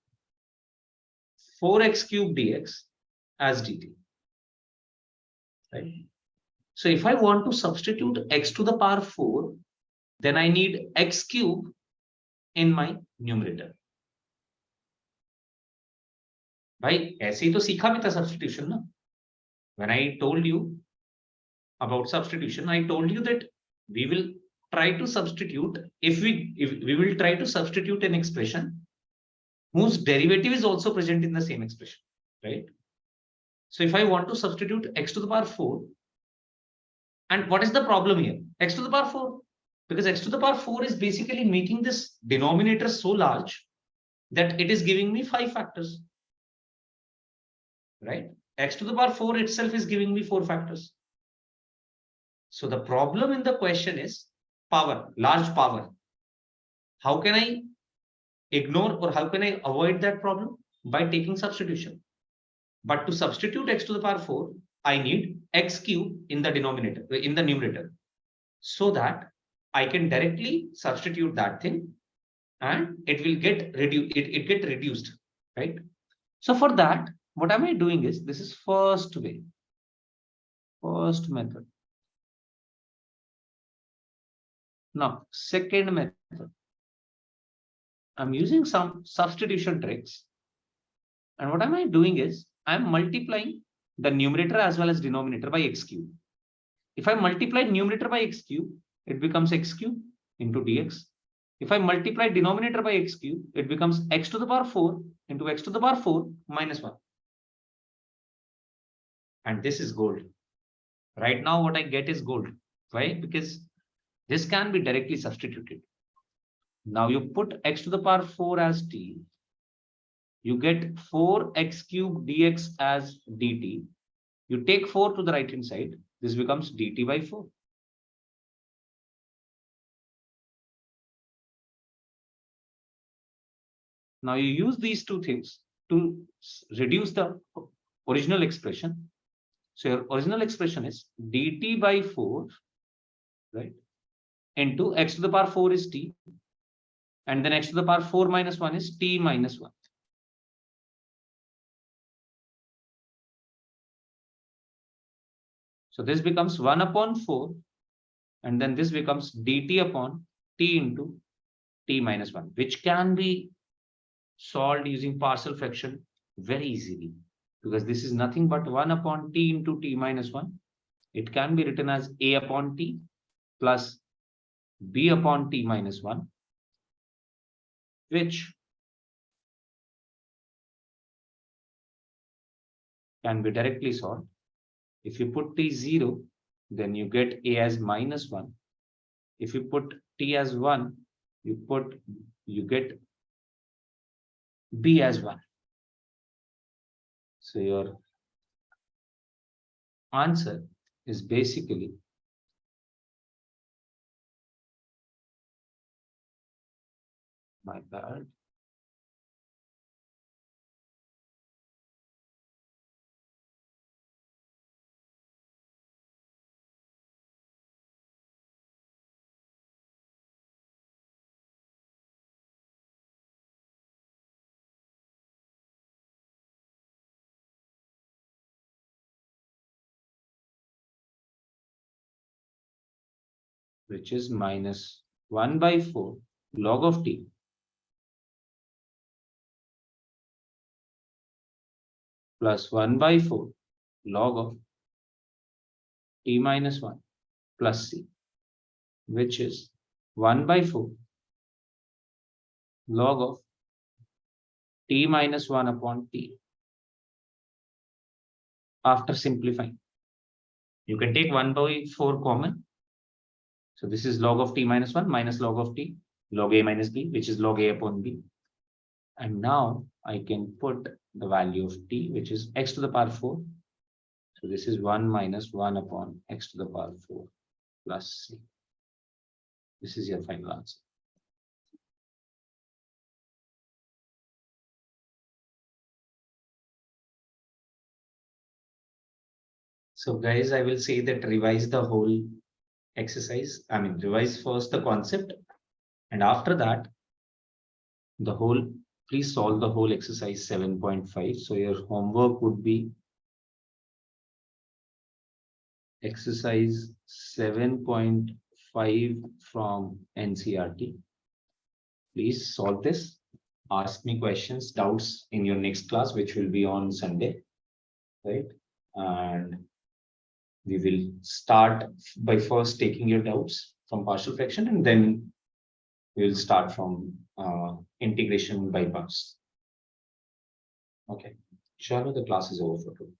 4x cubed dx as dt. Right? So if I want to substitute x to the power 4, then I need x cube in my numerator. भाई ऐसे ही तो सीखा भी था substitution ना. When I told you about substitution, I told you that we will try to substitute, if we will try to substitute an expression whose derivative is also present in the same expression, right? So if I want to substitute x to the power 4, and what is the problem here? X to the power 4, because x to the power 4 is basically making this denominator so large that it is giving me 5 factors, right? X to the power 4 itself is giving me 4 factors. So the problem in the question is power, large power. How can I ignore, or how can I avoid that problem? By taking substitution. But to substitute x to the power 4, I need x cube in the denominator, in the numerator, so that I can directly substitute that thing and it will get reduced. It get reduced, right? So for that, what am I doing is, this is first way, first method. Now, second method, I'm using some substitution tricks. And what am I doing is, I'm multiplying the numerator as well as denominator by x cube. If I multiply numerator by x cube, it becomes x cube into dx. If I multiply denominator by x cube, it becomes x to the power 4 into x to the power 4 minus 1. And this is gold. Right now, what I get is gold. Why? Because this can be directly substituted. Now you put x to the power 4 as t. You get 4x cubed dx as dt. You take 4 to the right hand side. This becomes dt by 4. Now you use these two things to reduce the original expression. So your original expression is dt by 4, right, into x to the power 4 is t, and then x to the power 4 minus 1 is t minus 1. So this becomes 1 upon 4, and then this becomes dt upon t into t minus 1, which can be solved using partial fraction very easily, because this is nothing but 1 upon t into t minus 1. It can be written as a upon t plus b upon t minus 1, which can be directly solved. If you put t 0, then you get a as minus 1. If you put t as 1, you get b as 1. So your answer is basically my bad. Which is minus 1 by 4 log of t plus 1 by 4 log of t minus 1 plus c, which is 1 by 4 log of t minus 1 upon t. After simplifying, you can take 1 by 4 common. So this is log of t minus 1 minus log of t, log a minus b, which is log a upon b. And now I can put the value of t, which is x to the power 4 So this is 1 minus 1 upon x to the power 4 plus c. This is your final answer. So guys, I will say that revise the whole exercise. I mean, revise first the concept, and after that, the whole, please solve the whole exercise 7.5. So your homework would be exercise 7.5 from NCERT. Please solve this. Ask me questions, doubts in your next class, which will be on Sunday, right? And we will start by first taking your doubts from partial fraction, and then we will start from integration by parts. Okay, sure, the class is over for today.